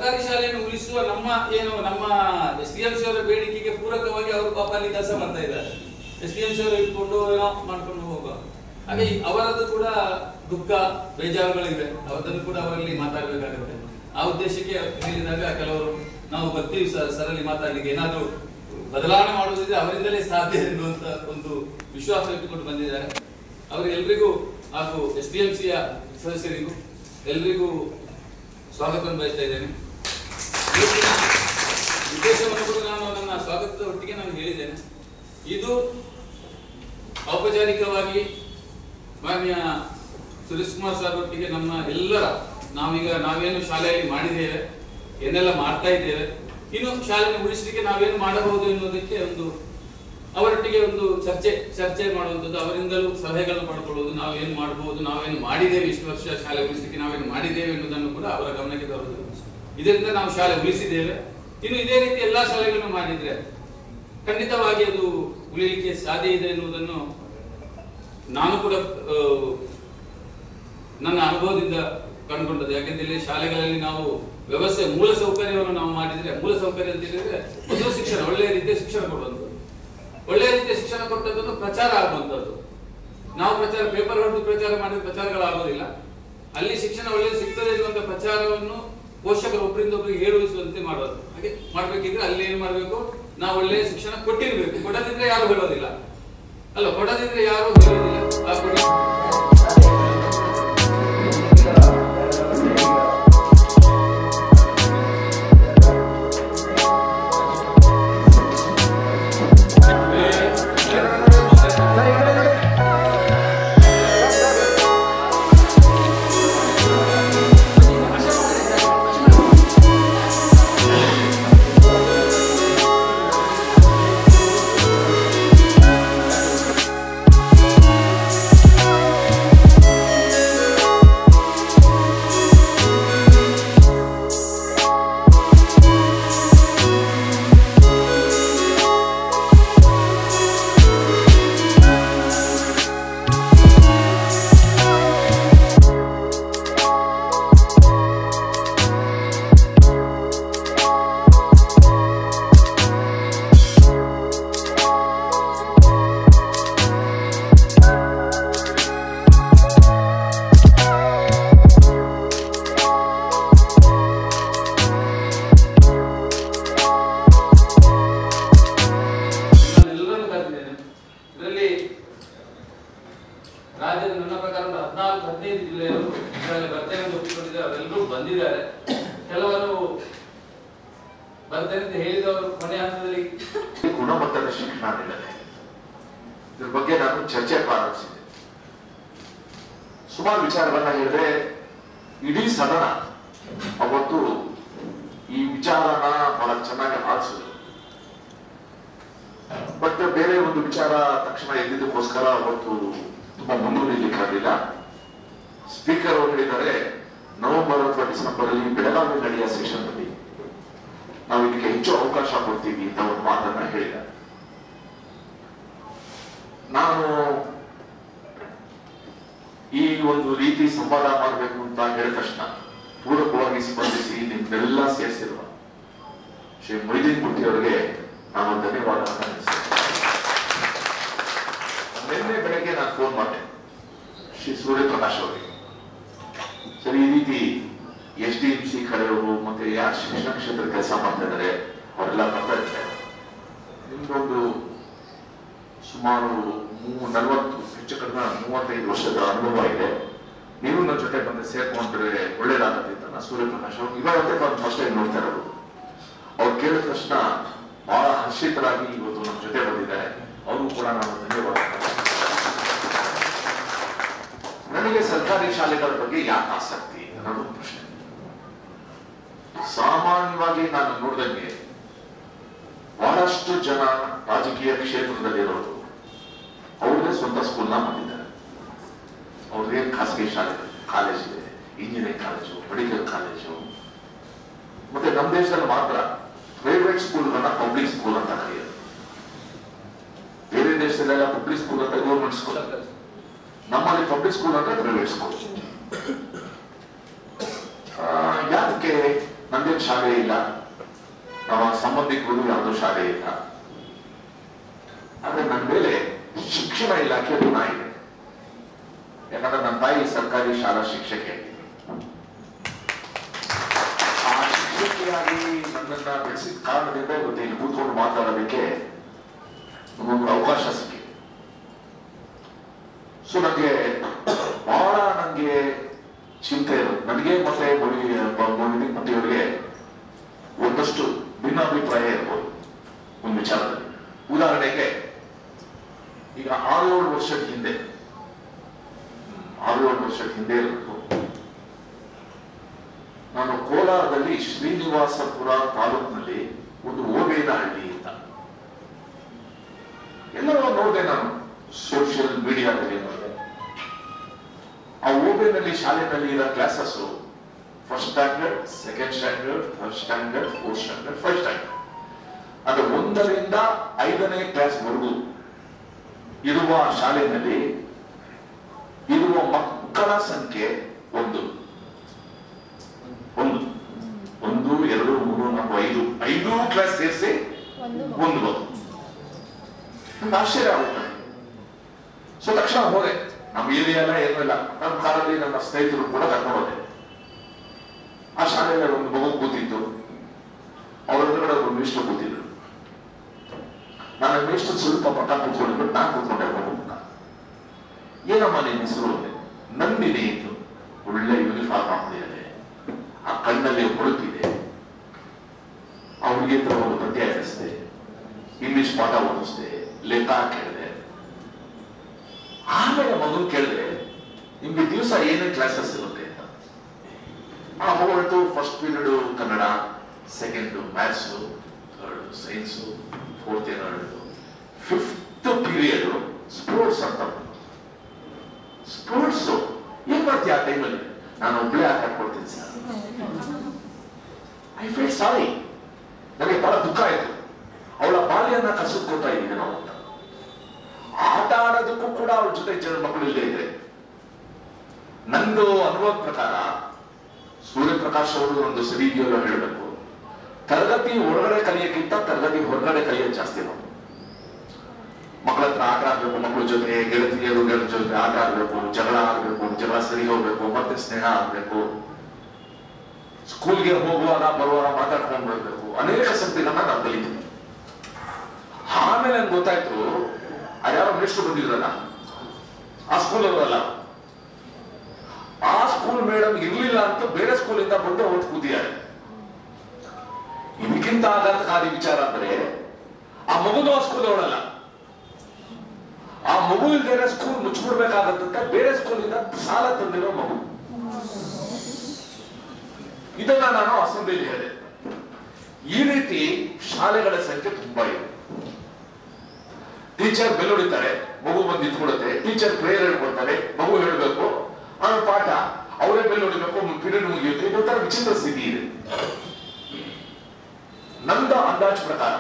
ಸರ್ಕಾರಿ ಶಾಲೆಯನ್ನು ಉಳಿಸುವ ನಮ್ಮ SDMC ಅವರ ಬೇಡಿಕೆಗೆ ಪೂರಕವಾಗಿ ಅವರು ಪಾಪ ಅಲ್ಲಿ ಕೆಲಸ ಮಾಡ್ತಾ ಇದ್ದಾರೆ. SDMC ಅವರು ಇಟ್ಕೊಂಡು ಏನೋ ಮಾಡ್ಕೊಂಡು ಹೋಗುವ ಹಾಗೆ ಅವರದ್ದು ಕೂಡ ದುಃಖ ಬೇಜಾರುಗಳಿವೆ, ಅದನ್ನು ಕೂಡ ಅವರಲ್ಲಿ ಮಾತಾಡಬೇಕಾಗುತ್ತೆ. ಆ ಉದ್ದೇಶಕ್ಕೆ ಹೇಳಿದಾಗ ಕೆಲವರು ನಾವು ಬರ್ತೀವಿ ಸರಲ್ಲಿ ಮಾತಾಡಲಿಕ್ಕೆ, ಏನಾದರೂ ಬದಲಾವಣೆ ಮಾಡುವುದಿದ್ರೆ ಅವರಿಂದಲೇ ಸಾಧ್ಯ ಎನ್ನುವಂತ ಒಂದು ವಿಶ್ವಾಸ ಇಟ್ಟುಕೊಂಡು ಬಂದಿದ್ದಾರೆ. ಅವರಿಗೆಲ್ಲರಿಗೂ ಹಾಗೂ SDMCಯ ಸದಸ್ಯರಿಗೂ ಎಲ್ರಿಗೂ ಸ್ವಾಗತವನ್ನು ಬಯಸ್ತಾ ಇದ್ದೇನೆ. ಉದ್ದೇಶವನ್ನು ಕೂಡ ನಾನು ನನ್ನ ಸ್ವಾಗತದ ಒಟ್ಟಿಗೆ ನಾನು ಹೇಳಿದ್ದೇನೆ. ಇದು ಔಪಚಾರಿಕವಾಗಿ ಮಾನ್ಯ ಸುರೇಶ್ ಕುಮಾರ್ ಸರ್ ಒಟ್ಟಿಗೆ ನಮ್ಮ ಎಲ್ಲರ ನಾವೇನು ಶಾಲೆಯಲ್ಲಿ ಮಾಡಿದ್ದೇವೆ, ಏನೆಲ್ಲ ಮಾಡ್ತಾ ಇದ್ದೇವೆ, ಇನ್ನು ಶಾಲೆಯನ್ನು ಉಳಿಸಲಿಕ್ಕೆ ನಾವೇನು ಮಾಡಬಹುದು ಎನ್ನುವುದಕ್ಕೆ ಅವರೊಟ್ಟಿಗೆ ಒಂದು ಚರ್ಚೆ ಮಾಡುವಂಥದ್ದು, ಅವರಿಂದಲೂ ಸಲಹೆಗಳನ್ನು ಪಡ್ಕೊಳ್ಳುವುದು, ನಾವೇನು ಮಾಡಬಹುದು, ನಾವೇನು ಮಾಡಿದ್ದೇವೆ, ಇಷ್ಟು ವರ್ಷ ಶಾಲೆ ಉಳಿಸಲಿಕ್ಕೆ ನಾವೇನು ಮಾಡಿದ್ದೇವೆ ಎನ್ನುವುದನ್ನು ಕೂಡ ಅವರ ಗಮನಕ್ಕೆ ತರುವುದು. ಇದರಿಂದ ನಾವು ಶಾಲೆ ಉಳಿಸಿದ್ದೇವೆ, ಇನ್ನು ಇದೇ ರೀತಿ ಎಲ್ಲಾ ಶಾಲೆಗಳನ್ನು ಮಾಡಿದ್ರೆ ಖಂಡಿತವಾಗಿ ಅದು ಉಳಿಲಿಕ್ಕೆ ಸಾಧ್ಯ ಇದೆ ಎನ್ನುವುದನ್ನು ನಾನು ಕೂಡ ನನ್ನ ಅನುಭವದಿಂದ ಕಂಡುಕೊಂಡದ್ದು. ಯಾಕೆಂದ್ರೆ ಶಾಲೆಗಳಲ್ಲಿ ನಾವು ವ್ಯವಸ್ಥೆ ಮೂಲ ಸೌಕರ್ಯವನ್ನು ನಾವು ಮಾಡಿದ್ರೆ, ಮೂಲ ಸೌಕರ್ಯ ಅಂತ ಹೇಳಿದ್ರೆ ಮೊದಲು ಶಿಕ್ಷಣ, ಒಳ್ಳೆಯ ರೀತಿಯ ಶಿಕ್ಷಣ ಕೊಡುವಂಥದ್ದು, ಒಳ್ಳೆಯ ರೀತಿಯ ಶಿಕ್ಷಣ ಕೊಟ್ಟದ್ದನ್ನು ಪ್ರಚಾರ ಆಗುವಂಥದ್ದು. ನಾವು ಪೇಪರ್ ಹೊರತು ಪ್ರಚಾರ ಮಾಡಿದ್ರೆ ಪ್ರಚಾರಗಳಾಗೋದಿಲ್ಲ. ಅಲ್ಲಿ ಶಿಕ್ಷಣ ಒಳ್ಳೆಯದು ಸಿಗ್ತದೆ ಎನ್ನುವಂತ ಪ್ರಚಾರವನ್ನು ಪೋಷಕರು ಒಬ್ಬರಿಂದ ಒಬ್ಬರಿಗೆ ಹೇಳುವಂತೆ ಮಾಡೋದು. ಹಾಗೆ ಮಾಡ್ಬೇಕಿದ್ರೆ ಅಲ್ಲಿ ಏನ್ ಮಾಡ್ಬೇಕು, ನಾವು ಒಳ್ಳೆಯ ಶಿಕ್ಷಣ ಕೊಟ್ಟಿರ್ಬೇಕು. ಕೊಡದಿದ್ರೆ ಯಾರು ಹೇಳೋದಿಲ್ಲ ಅಲ್ಲ, ಕೊಡದಿದ್ರೆ ಯಾರು ಹೇಳೋದಿಲ್ಲ. ರಾಜ್ಯದ ನನ್ನ ಪ್ರಕಾರ 14-15 ಜಿಲ್ಲೆಯವರು ಬರ್ತೇನೆ ಅಂತ ಒಪ್ಪಿಕೊಂಡಿದ್ದಾರೆ. ಅವರೆಲ್ಲರೂ ಬಂದಿದ್ದಾರೆ. ಕೆಲವರು ಬರ್ತೇನೆ ಅಂತ ಹೇಳಿದವರು ಕೊನೆ ಹಂತದಲ್ಲಿ ಗುಣಮಟ್ಟದ ಶಿಕ್ಷಣ ನೀಡದೆ ಇದ್ರ ಬಗ್ಗೆ ನಾನು ಚರ್ಚೆ ಪ್ರಾರಂಭಿಸಿದೆ. ಸುಮಾರು ವಿಚಾರಗಳನ್ನ ಹೇಳಿದ್ರೆ ಇಡೀ ಸದನ ಅವತ್ತು ಈ ವಿಚಾರನ ಬಹಳ ಚೆನ್ನಾಗಿ ಆಲಿಸಿದ್ರು. ಬಟ್ ಬೇರೆ ಒಂದು ವಿಚಾರ ತಕ್ಷಣ ಎದ್ದಿದ್ದಕ್ಕೋಸ್ಕರ ಅವತ್ತು ತುಂಬಾ ಮುಂದೂಡಲಿಕ್ಕಾಗಲಿಲ್ಲ. ಸ್ಪೀಕರ್ ಅವರು ಹೇಳಿದ್ದಾರೆ, ನವೆಂಬರ್ ಅಥವಾ ಡಿಸೆಂಬರ್ ಅಲ್ಲಿ ಬೆಳಗಾವಿ ನಡೆಯುವ ಸೆಷನ್ ಅಲ್ಲಿ ನಾವು ಇದಕ್ಕೆ ಹೆಚ್ಚು ಅವಕಾಶ ಕೊಡ್ತೀವಿ ಅಂತ ಒಂದು ಮಾತನ್ನ ಹೇಳಿದ್ದಾರೆ. ನಾನು ಈ ಒಂದು ರೀತಿ ಸಂವಾದ ಮಾಡಬೇಕು ಅಂತ ಹೇಳಿದ ತಕ್ಷಣ ಪೂರಕವಾಗಿ ಸ್ಪಂದಿಸಿ ನಿಮ್ಮೆಲ್ಲ ಸೇರಿಸಿರುವ ಶ್ರೀ ಮೊಯ್ದೀನ್ ಗುಟ್ಟಿ ಅವರಿಗೆ ನಾನು ಧನ್ಯವಾದ ನಿನ್ನೆ ಬೆಳಗ್ಗೆ ನಾನು ಫೋನ್ ಮಾಡಿದೆ ಶ್ರೀ ಸೂರ್ಯಪ್ರಕಾಶ್ ಅವರಿಗೆ. ಸರಿ, ಈ ರೀತಿ SDMC ಕಡೆಯವರು ಮತ್ತೆ ಯಾರು ಶಿಕ್ಷಣ ಕ್ಷೇತ್ರ ಕೆಲಸ ಮಾಡ್ತಾ ಇದ್ದಾರೆ ಅವರೆಲ್ಲ ಬರ್ತಾ ಇರ್ತಾರೆ, ನಿಮ್ದೊಂದು ಸುಮಾರು 40 ಹೆಚ್ಚು ಕಡಿಮೆ 35 ವರ್ಷದ ಅನುಭವ ಇದೆ, ನೀವು ನನ್ನ ಜೊತೆ ಬಂದು ಸೇರ್ಕೊಂಡ್ರೆ ಒಳ್ಳೇದಾಗತ್ತೆ ಅಂತ ನಾನು ಸೂರ್ಯಪ್ರಕಾಶ್ ಅವರು ಇವಾಗ ನಾನು ಫಸ್ಟ್ ಟೈಮ್ ನೋಡ್ತಾ ಇರೋದು. ಅವ್ರು ಕೇಳಿದ ತಕ್ಷಣ ಬಹಳ ಹರ್ಷಿತರಾಗಿ ಇವತ್ತು ನಮ್ಮ ಜೊತೆ ಬಂದಿದ್ದಾರೆ. ಅವರು ಕೂಡ ನಾನು ಧನ್ಯವಾದ. ನನಗೆ ಸರ್ಕಾರಿ ಶಾಲೆಗಳ ಬಗ್ಗೆ ಯಾಕೆ ಆಸಕ್ತಿ ಅನ್ನೋದು ಪ್ರಶ್ನೆ. ಸಾಮಾನ್ಯವಾಗಿ ನಾನು ನೋಡಿದಂಗೆ ಬಹಳಷ್ಟು ಜನ ರಾಜಕೀಯ ಕ್ಷೇತ್ರದಲ್ಲಿರೋರು ಅವ್ರದೇ ಸ್ವಂತ ಸ್ಕೂಲ್ನ ಮಾಡಿದ್ದಾರೆ. ಅವ್ರದೇ ಖಾಸಗಿ ಶಾಲೆ, ಕಾಲೇಜ್ ಇದೆ, ಇಂಜಿನಿಯರಿಂಗ್ ಕಾಲೇಜು, ಮೆಡಿಕಲ್ ಕಾಲೇಜು. ಮತ್ತೆ ನಮ್ಮ ದೇಶದಲ್ಲಿ ಮಾತ್ರ ಪ್ರೈವೇಟ್ ಸ್ಕೂಲ್ಗಳನ್ನ ಪಬ್ಲಿಕ್ ಸ್ಕೂಲ್ ಅಂತ ಕರೆಯೋದು. ಬೇರೆ ದೇಶದಲ್ಲೆಲ್ಲ ಪಬ್ಲಿಕ್ ಸ್ಕೂಲ್ ಅಂತ ಗೌರ್ಮೆಂಟ್ ಸ್ಕೂಲ್, ನಮ್ಮಲ್ಲಿ ಪಬ್ಲಿಕ್ ಸ್ಕೂಲ್ ಅಂದ್ರೆ ಪ್ರೈವೇಟ್ ಸ್ಕೂಲ್. ಯಾಕೆ ನಂದೇನು ಶಾಲೆ ಇಲ್ಲ, ನಮ್ಮ ಸಂಬಂಧಿಕರು ಯಾವುದೋ ಶಾಲೆ ಇಲ್ಲ. ಆದ್ರೆ ನನ್ನ ಮೇಲೆ ಶಿಕ್ಷಣ ಇಲಾಖೆ ಋಣ ಇದೆ. ಯಾಕಂದ್ರೆ ನನ್ನ ತಾಯಿ ಸರ್ಕಾರಿ ಶಾಲಾ ಶಿಕ್ಷಕಿ. ಆ ಶಿಕ್ಷಕಿಯಾಗಿ ನನ್ನನ್ನ ಬೆಳೆಸಿದ ಕಾರಣದಿಂದ ಇವತ್ತು ಇಲ್ಲಿ ಕೂತ್ಕೊಂಡು ಮಾತಾಡೋದಕ್ಕೆ ನಮಗೊಂದು ಅವಕಾಶ ಸಿಕ್ಕಿದೆ. ಸೊ ನನಗೆ ಚಿಂತೆ ಇರೋದು ನನಗೆ ಮತ್ತೆ ಮೋಹಿನಿಯವರಿಗೆ ಒಂದಷ್ಟು ಭಿನ್ನಾಭಿಪ್ರಾಯ ಇರ್ಬೋದು ಒಂದು ವಿಚಾರದಲ್ಲಿ. ಉದಾಹರಣೆಗೆ ಈಗ 6-7 ವರ್ಷದ ಹಿಂದೆ ಇರಬೇಕು, ನಾನು ಕೋಲಾರದಲ್ಲಿ ಶ್ರೀನಿವಾಸಪುರ ತಾಲೂಕಿನಲ್ಲಿ ಒಂದು ಓಬೇನಹಳ್ಳಿ ಅಂತ ಎಲ್ಲರೂ ನೋಡಿದೆ. ನಾನು ಸೋಷಿಯಲ್ ಮೀಡಿಯಾದಲ್ಲಿ ನೋಡಿದೆ. ಆ ಓಬೇನಲ್ಲಿ ಶಾಲೆಯಲ್ಲಿ ಇರೋ classes first standard, second standard, third standard, fourth standard, first standard, ಅದು 1ರಿಂದ 5ನೇ ಕ್ಲಾಸ್ ವರೆಗೂ ಇರುವ ಶಾಲೆಯಲ್ಲಿ ಇರುವ ಮಕ್ಕಳ ಸಂಖ್ಯೆ 1, 2, 3, 4, 5 ಕ್ಲಾಸ್ ಸೇರಿಸಿ 1 ನಂಗೆ ಆಶ್ಚರ್ಯ ಆಗುತ್ತೆ. ಸೊ ತಕ್ಷಣ ಹೋದೆ. ನಮ್ಮ ಏರಿಯಾ ಎಲ್ಲ ಏನೂ ಇಲ್ಲ, ನಮ್ಮ ಕಾಲದಲ್ಲಿ ನನ್ನ ಸ್ನೇಹಿತರು ಕೂಡ ಕರ್ಕೊಂಡು ಹೋದೆ. ಆ ಶಾಲೆಯಲ್ಲಿ ಒಂದು ಮಗು ಕೂತಿತ್ತು, ಅವರ ಎದುರುಗಡೆ ಒಬ್ಬರು ಮೇಷ್ಟ್ರು ಕೂತಿದ್ರು. ನಾನು ಮೇಷ್ಟ್ರು ಸ್ವಲ್ಪ ಪಕ್ಕ ಕೂತ್ಕೊಂಡಿದ್ದು, ನಾನು ಕೂತ್ಕೊಂಡೆ ಮಗು ಪಕ್ಕ. ಏನಮ್ಮ ನಿನ್ನ ಹೆಸರು? ನಂದಿನಿ ಇತ್ತು. ಒಳ್ಳೆ ಯೂನಿಫಾರ್ಮ್ ಹಾಕೊಂಡಿದ್ದಾರೆ, ಆ ಕಣ್ಣಲ್ಲಿ ಹೊಳಪಿದೆ. ಆ ಹುಡುಗಿ ಹತ್ರ ಒಂದು ಪದ್ಯ ಹೇಳಿಸಿದೆ, ಇಂಗ್ಲಿಷ್ ಪಾಠ ಓದಿಸಿದೆ, ಲೆಕ್ಕ ಕೇಳಿದೆ. ಆಮೇಲೆ ಮಗು ಕೇಳಿದೆ, ನಿಮ್ಗೆ ದಿವಸ ಏನೇ ಕ್ಲಾಸಸ್ ಇರುತ್ತೆ ಅಂತ. ಆ ಮಗು ಹೇಳ್ತು, first period Kannada, second maths, third science, fourth ಏನೋ ಹೇಳ್ತು, 5th ಪೀರಿಯಡ್ ಸ್ಪೋರ್ಟ್ಸ್ ಅಂತ. ಸ್ಪೋರ್ಟ್ಸ್ ಏನ್ ಮಾಡ್ತೀಯ ಆ ಟೈಮಲ್ಲಿ? ನಾನು ಒಬ್ಬಳೇ ಆಟ ಕೊಡ್ತೀನಿ ಸರ್. ಐ ಫೀಲ್ ಸಾರಿ. ನನಗೆ ಬಹಳ ದುಃಖ ಆಯ್ತು. ಅವಳ ಬಾಲ್ಯನ ಕಸಿದ್ಕೊತಾ ಇದ್ದೀನಿ ನಾವು ಅಂತ. ಆಟ ಆಡೋದಕ್ಕೂ ಕೂಡ ಅವ್ರ ಜೊತೆ ಜನ ಮಕ್ಕಳು ಇಲ್ಲೇ ಇದೆ. ನಂದು ಅನುಭವದ ಪ್ರಕಾರ ಸೂರ್ಯಪ್ರಕಾಶ್ ಅವರು ಒಂದು ಸರಿಗಿಯಲ್ಲ ಹೇಳಬೇಕು, ತರಗತಿ ಒಳಗಡೆ ಕಲಿಯಕ್ಕಿಂತ ತರಗತಿ ಹೊರಗಡೆ ಕಲಿಯೋದು ಜಾಸ್ತಿ. ನಾವು ಮಕ್ಕಳ ಹತ್ರ ಆಟ ಆಡ್ಬೇಕು, ಮಕ್ಕಳ ಜೊತೆ ಗೆಳತಿಯರು ಜೊತೆ ಆಟ ಆಡ್ಬೇಕು, ಜಗಳ ಆಡ್ಬೇಕು, ಜಗಳ ಸರಿ ಹೋಗ್ಬೇಕು, ಮತ್ತೆ ಸ್ನೇಹ ಆಗ್ಬೇಕು, ಸ್ಕೂಲ್ಗೆ ಹೋಗುವಾಗ ಬರುವಾಗ ಮಾತಾಡ್ಕೊಂಡು ಬರ್ಬೇಕು, ಅನೇಕ ಶಕ್ತಿಗಳನ್ನ ನಾವು ಕಲಿತೀವಿ. ಆಮೇಲೆ ನನ್ಗೆ ಗೊತ್ತಾಯ್ತು, ಅದ್ಯಾರೋ ಮೇಷ್ಟ್ರು ಬಂದಿದ್ರಲ್ಲ, ಆ ಸ್ಕೂಲ್ ಅವರಲ್ಲ, ಆ ಸ್ಕೂಲ್ ಮೇಡಮ್ ಇರ್ಲಿಲ್ಲ ಅಂತ ಬೇರೆ ಸ್ಕೂಲಿಂದ ಬಂದು ಅವ್ರು ಕೂತಿದ್ದಾರೆ. ಇದಕ್ಕಿಂತ ಆಘಾತಕಾರಿ ವಿಚಾರ ಅಂದ್ರೆ, ಆ ಮಗುನು ಆ ಸ್ಕೂಲ್ ಅವಳಲ್ಲ. ಆ ಮಗು ಇಲ್ದೇನೆ ಸ್ಕೂಲ್ ಮುಚ್ಚಿಬಿಡ್ಬೇಕಾಗತ್ತಂತ ಬೇರೆ ಸ್ಕೂಲಿಂದ ಸಾಲ ತಂದಿರೋ ಮಗು. ಇದನ್ನ ನಾನು ಅಸೆಂಬ್ಲಿಯಲ್ಲಿ ಹೇಳಿದೆ. ಈ ರೀತಿ ಶಾಲೆಗಳ ಸಂಖ್ಯೆ ತುಂಬಾ ಇದೆ. ಟೀಚರ್ ಬೆಲ್ ಹೊಡಿತಾರೆ, ಮಗು ಬಂದು ನಿಂತ್ಕೊಡುತ್ತೆ, ಟೀಚರ್ ಪ್ರೇಯರ್ ಹೇಳ್ಕೊಡ್ತಾರೆ, ಮಗು ಹೇಳ್ಬೇಕು, ಆಮೇಲೆ ಪಾಠ ಅವರೇ ಬೆಲ್ ಹೊಡಿಬೇಕು, ಪೀರಿಯಡ್ ಮುಗಿಯುತ್ತೆ. ಇದೊಂಥರ ವಿಚಿತ್ರ ಸ್ಥಿತಿ ಇದೆ. ನನ್ನ ಅಂದಾಜು ಪ್ರಕಾರ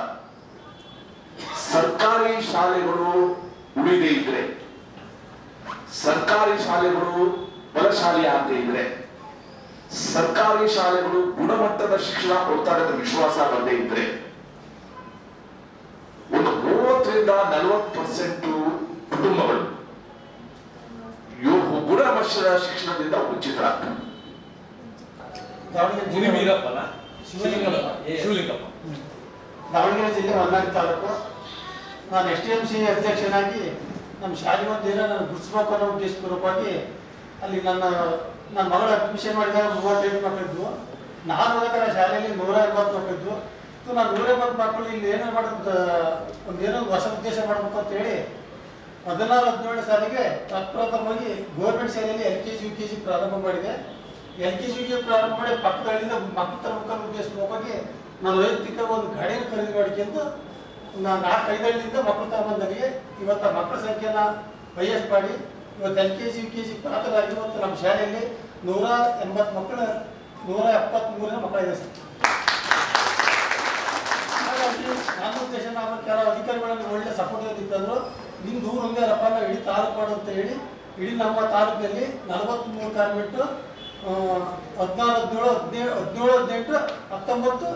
ಸರ್ಕಾರಿ ಶಾಲೆಗಳು ಉಳಿದೇ ಇದ್ರೆ, ಸರ್ಕಾರಿ ಶಾಲೆಗಳು ಬಲಶಾಲಿ ಆಗದೆ ಇದ್ರೆ, ಸರ್ಕಾರಿ ಶಾಲೆಗಳು ಗುಣಮಟ್ಟದ ಶಿಕ್ಷಣ ಕೊಡ್ತಾರೆ ಅಂತ ವಿಶ್ವಾಸ ಬರದೇ ಇದ್ರೆ, ಒಂದು 30ರಿಂದ 40% ಕುಟುಂಬಗಳು ಗುಣಮಟ್ಟದ ಶಿಕ್ಷಣದಿಂದ ವಂಚಿತರಾಗ್ತವೆ. ದಾವಣಗೆರೆ ಜಿಲ್ಲೆ ಹೊನ್ನಾಳಿ ತಾಲೂಕು. ನಾನು STMC ಅಧ್ಯಕ್ಷನಾಗಿ ನಮ್ಮ ಶಾಲೆ ಒಂದು ಏನೋ ನಾನು ಗುರುತಿಸ್ಬೇಕು ಅನ್ನೋ ಉದ್ದೇಶಪೂರ್ವಕವಾಗಿ ಅಲ್ಲಿ ನನ್ನ ಮಗಳ ಅಡ್ಮಿಷನ್ ಮಾಡಿದಾಗ 35 ಮಕ್ಕಳಿದ್ವು. ನಾನು ಹೋದಾಗ ಶಾಲೆಯಲ್ಲಿ 180 ಮಕ್ಕಳಿದ್ವು. ನಾನು 180 ಮಕ್ಕಳು ಇಲ್ಲಿ ಏನೋ ಮಾಡೋದು, ಒಂದೇನೋ ಹೊಸ ಉದ್ದೇಶ ಮಾಡಬೇಕು ಅಂತ ಹೇಳಿ 16-17 ಸಾಲಿಗೆ ಪ್ರಪ್ರಥಮವಾಗಿ ಗೌರ್ಮೆಂಟ್ ಶಾಲೆಯಲ್ಲಿ LKG UKG ಪ್ರಾರಂಭ ಮಾಡಿದೆ. LKG UKG ಪ್ರಾರಂಭ ಮಾಡಿ ಪಕ್ಕದ ಹಳ್ಳಿಯಿಂದ ಮಕ್ಕಳು ತರಬೇಕನ್ನೋ ಉದ್ದೇಶಪೂರ್ವಕವಾಗಿ ನಾನು ವೈಯಕ್ತಿಕ ಒಂದು ಗಾಡಿಯನ್ನು ಖರೀದಿ ಮಾಡಿಕೊಂಡು ನಾನು 4-5 ಹಳ್ಳಿಯಿಂದ ಮಕ್ಕಳು ತಗೊಂಬಂದನಿಗೆ ಇವತ್ತು ಮಕ್ಕಳ ಸಂಖ್ಯೆನ ಹೈಯೆಸ್ಟ್ ಮಾಡಿ ಇವತ್ತು LKG UKG ಪಾತ್ರರಾಗಿ ಇವತ್ತು ನಮ್ಮ ಶಾಲೆಯಲ್ಲಿ 180 ಮಕ್ಕಳು 173 ಮಕ್ಕಳಿದೆ ಸರ್. ಹಾಗಾಗಿ ನನ್ನ ಉದ್ದೇಶ ನಾವು ಕೆಲವು ಅಧಿಕಾರಿಗಳಲ್ಲಿ ಒಳ್ಳೆ ಸಪೋರ್ಟ್ ಇತ್ತಂದ್ರು, ನಿಮ್ದು ಊರು ಒಂದೇ ರಪ್ಪ ಇಡೀ ತಾಲೂಕು ಮಾಡು ಅಂತ ಹೇಳಿ ಇಡೀ ನಮ್ಮ ತಾಲೂಕಿನಲ್ಲಿ 43 ಕಾರ್ಮಿಟ್ಟು 16, 17, 18, 19,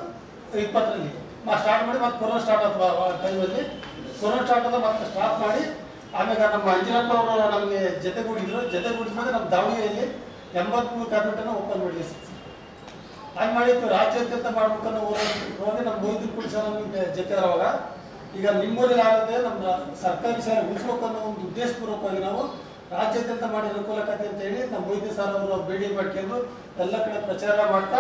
20ರಲ್ಲಿ ಸ್ಟಾರ್ಟ್ ಮಾಡಿ ಮತ್ತೆ ಕೊರೋನಾ ಸ್ಟಾರ್ಟ್ ಆದ ಟೈಮಲ್ಲಿ ಕೊರೋನಾ ಸ್ಟಾರ್ಟ್ ಆದ ಮತ್ತೆ ಸ್ಟಾಪ್ ಮಾಡಿ ಆಮೇಲೆ ನಮ್ಮ ಅಂಜನಪ್ಪ ಅವರು ನಮಗೆ ಜೊತೆಗೂಡಿದ್ಮೇಲೆ ನಮ್ಮ ದಾವಣಗೆರೆಯಲ್ಲಿ 83 ಕಾರ್ಪೆಟನ್ನು ಓಪನ್ ಮಾಡಿದ್ವಿ ಸರ್. ಹಾಗೆ ಮಾಡಿತ್ತು ರಾಜ್ಯಾದ್ಯಂತ ಮಾಡ್ಬೇಕನ್ನೋ ಹೋಗಿ ನಮ್ಮ ವೈದ್ಯರು ಕೂಡ ಸಹ ನಮಗೆ ಜೊತೆ ಅವಾಗ ಈಗ ನಿಮ್ಮೂರಲ್ಲಿ ಆಗುತ್ತೆ ನಮ್ಮ ಸರ್ಕಾರಿ ಶಾಲೆ ಉಳಿಸ್ಬೇಕು ಅನ್ನೋ ಒಂದು ಉದ್ದೇಶಪೂರ್ವಕವಾಗಿ ನಾವು ರಾಜ್ಯಾದ್ಯಂತ ಮಾಡಿ ಅನುಕೂಲಕತೆ ಅಂತ ಹೇಳಿ ನಮ್ಮ ವೈದ್ಯ ಸರ್ ಅವರು ಬೇಡಿ ಮಾಡ್ಕೊಂಡು ಎಲ್ಲ ಕಡೆ ಪ್ರಚಾರ ಮಾಡ್ತಾ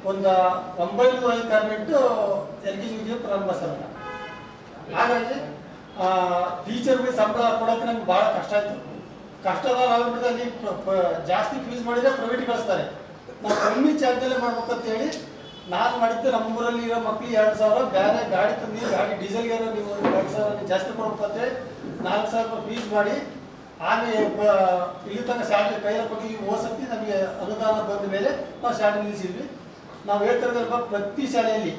ಒಂದು 905 ಕಾನ್ವೆಂಟ್ LKG ಪ್ರಾರಂಭ ಸರ್. ಹಾಗಾಗಿ ಟೀಚರ್ಗೆ ಸಂಬಳ ಕೊಡೋಕೆ ನಮ್ಗೆ ಭಾಳ ಕಷ್ಟ ಆಯಿತು. ಕಷ್ಟದ ನಾವೇನಿದೆ ಅಲ್ಲಿ ಜಾಸ್ತಿ ಫೀಸ್ ಮಾಡಿದರೆ ಪ್ರೈವೇಟ್ ಕಳಿಸ್ತಾರೆ, ನಾವು ಕಮ್ಮಿ ಚಾರ್ಜಲ್ಲೇ ಮಾಡ್ಬೇಕಂತ ಹೇಳಿ ನಾನು ಮಾಡಿದ್ದೆ. ನಮ್ಮೂರಲ್ಲಿ ಇರೋ ಮಕ್ಳಿಗೆ 2,000 ಬೇರೆ ಗಾಡಿ ತಂದು ಗಾಡಿ ಡೀಸೆಲ್ಗೆ ನೀವು 2,000 ಜಾಸ್ತಿ ಕೊಡ್ಬೇಕಂತೇಳಿ 4,000 ರೂಪಾಯಿ ಫೀಸ್ ಮಾಡಿ ಆಮೇಲೆ ಇಲ್ಲಿ ತನಕ ಶಾಲೆ ಕೈಯಲ್ಲಿ ಕೊಟ್ಟು ಓದಿಸಿ ನಮಗೆ ಅನುದಾನ ಬಂದ ಮೇಲೆ ನಾವು ಶಾಲೆ ನಿಲ್ಲಿಸಿದ್ವಿ. ನಾವು ಹೇಳ್ತಿರೋದ್ರಲ್ಲ ಪ್ರತಿ ಶಾಲೆಯಲ್ಲಿ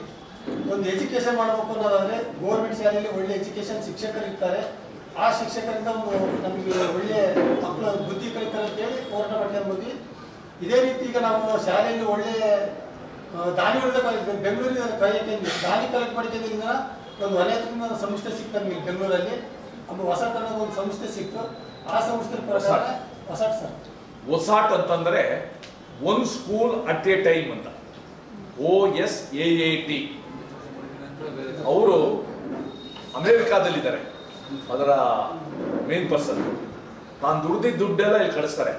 ಒಂದು ಎಜುಕೇಷನ್ ಮಾಡಬೇಕು ಅನ್ನೋದಾದರೆ ಗೌರ್ಮೆಂಟ್ ಶಾಲೆಯಲ್ಲಿ ಒಳ್ಳೆ ಎಜುಕೇಷನ್ ಶಿಕ್ಷಕರು ಇರ್ತಾರೆ, ಆ ಶಿಕ್ಷಕರಿಂದ ನಮಗೆ ಒಳ್ಳೆಯ ಮಕ್ಕಳ ಬುದ್ಧಿ ಕಲಿತಾರೆ ಅಂತೇಳಿ ಹೋರಾಟ ಮಾಡ್ಕೊಂಡು ಇದೇ ರೀತಿ ಈಗ ನಾವು ಶಾಲೆಯಲ್ಲಿ ಒಳ್ಳೆಯ ದಾನಿಗಳಿಂದ ಬೆಂಗಳೂರಿನ ಕಲಿಕೆ ದಾನಿ ಕಲೆಕ್ಟ್ ಮಾಡ್ಕೊಂಡಿದ್ದರಿಂದ ಒಂದು ವಲಯಾತ್ಮಕ ಸಂಸ್ಥೆ ಸಿಕ್ತು ನಮಗೆ ಬೆಂಗಳೂರಲ್ಲಿ. ನಮ್ಮ ಹೊಸಟ್ ಅನ್ನೋದು ಒಂದು ಸಂಸ್ಥೆ ಸಿಕ್ತು. ಆ ಸಂಸ್ಥೆ ಪ್ರಕಾರ ಹೊಸಟ್ ಸರ್, ಹೊಸಾಟ್ ಅಂತಂದ್ರೆ one school at A time ಅಂತ, OSAAT. ಅವರು ಅಮೆರಿಕಾದಲ್ಲಿದ್ದಾರೆ, ಅದರ ಮೇನ್ ಪರ್ಸನ್. ನಾನು ದುಡ್ಡೆಲ್ಲ ಇಲ್ಲಿ ಕಳಿಸ್ತಾರೆ.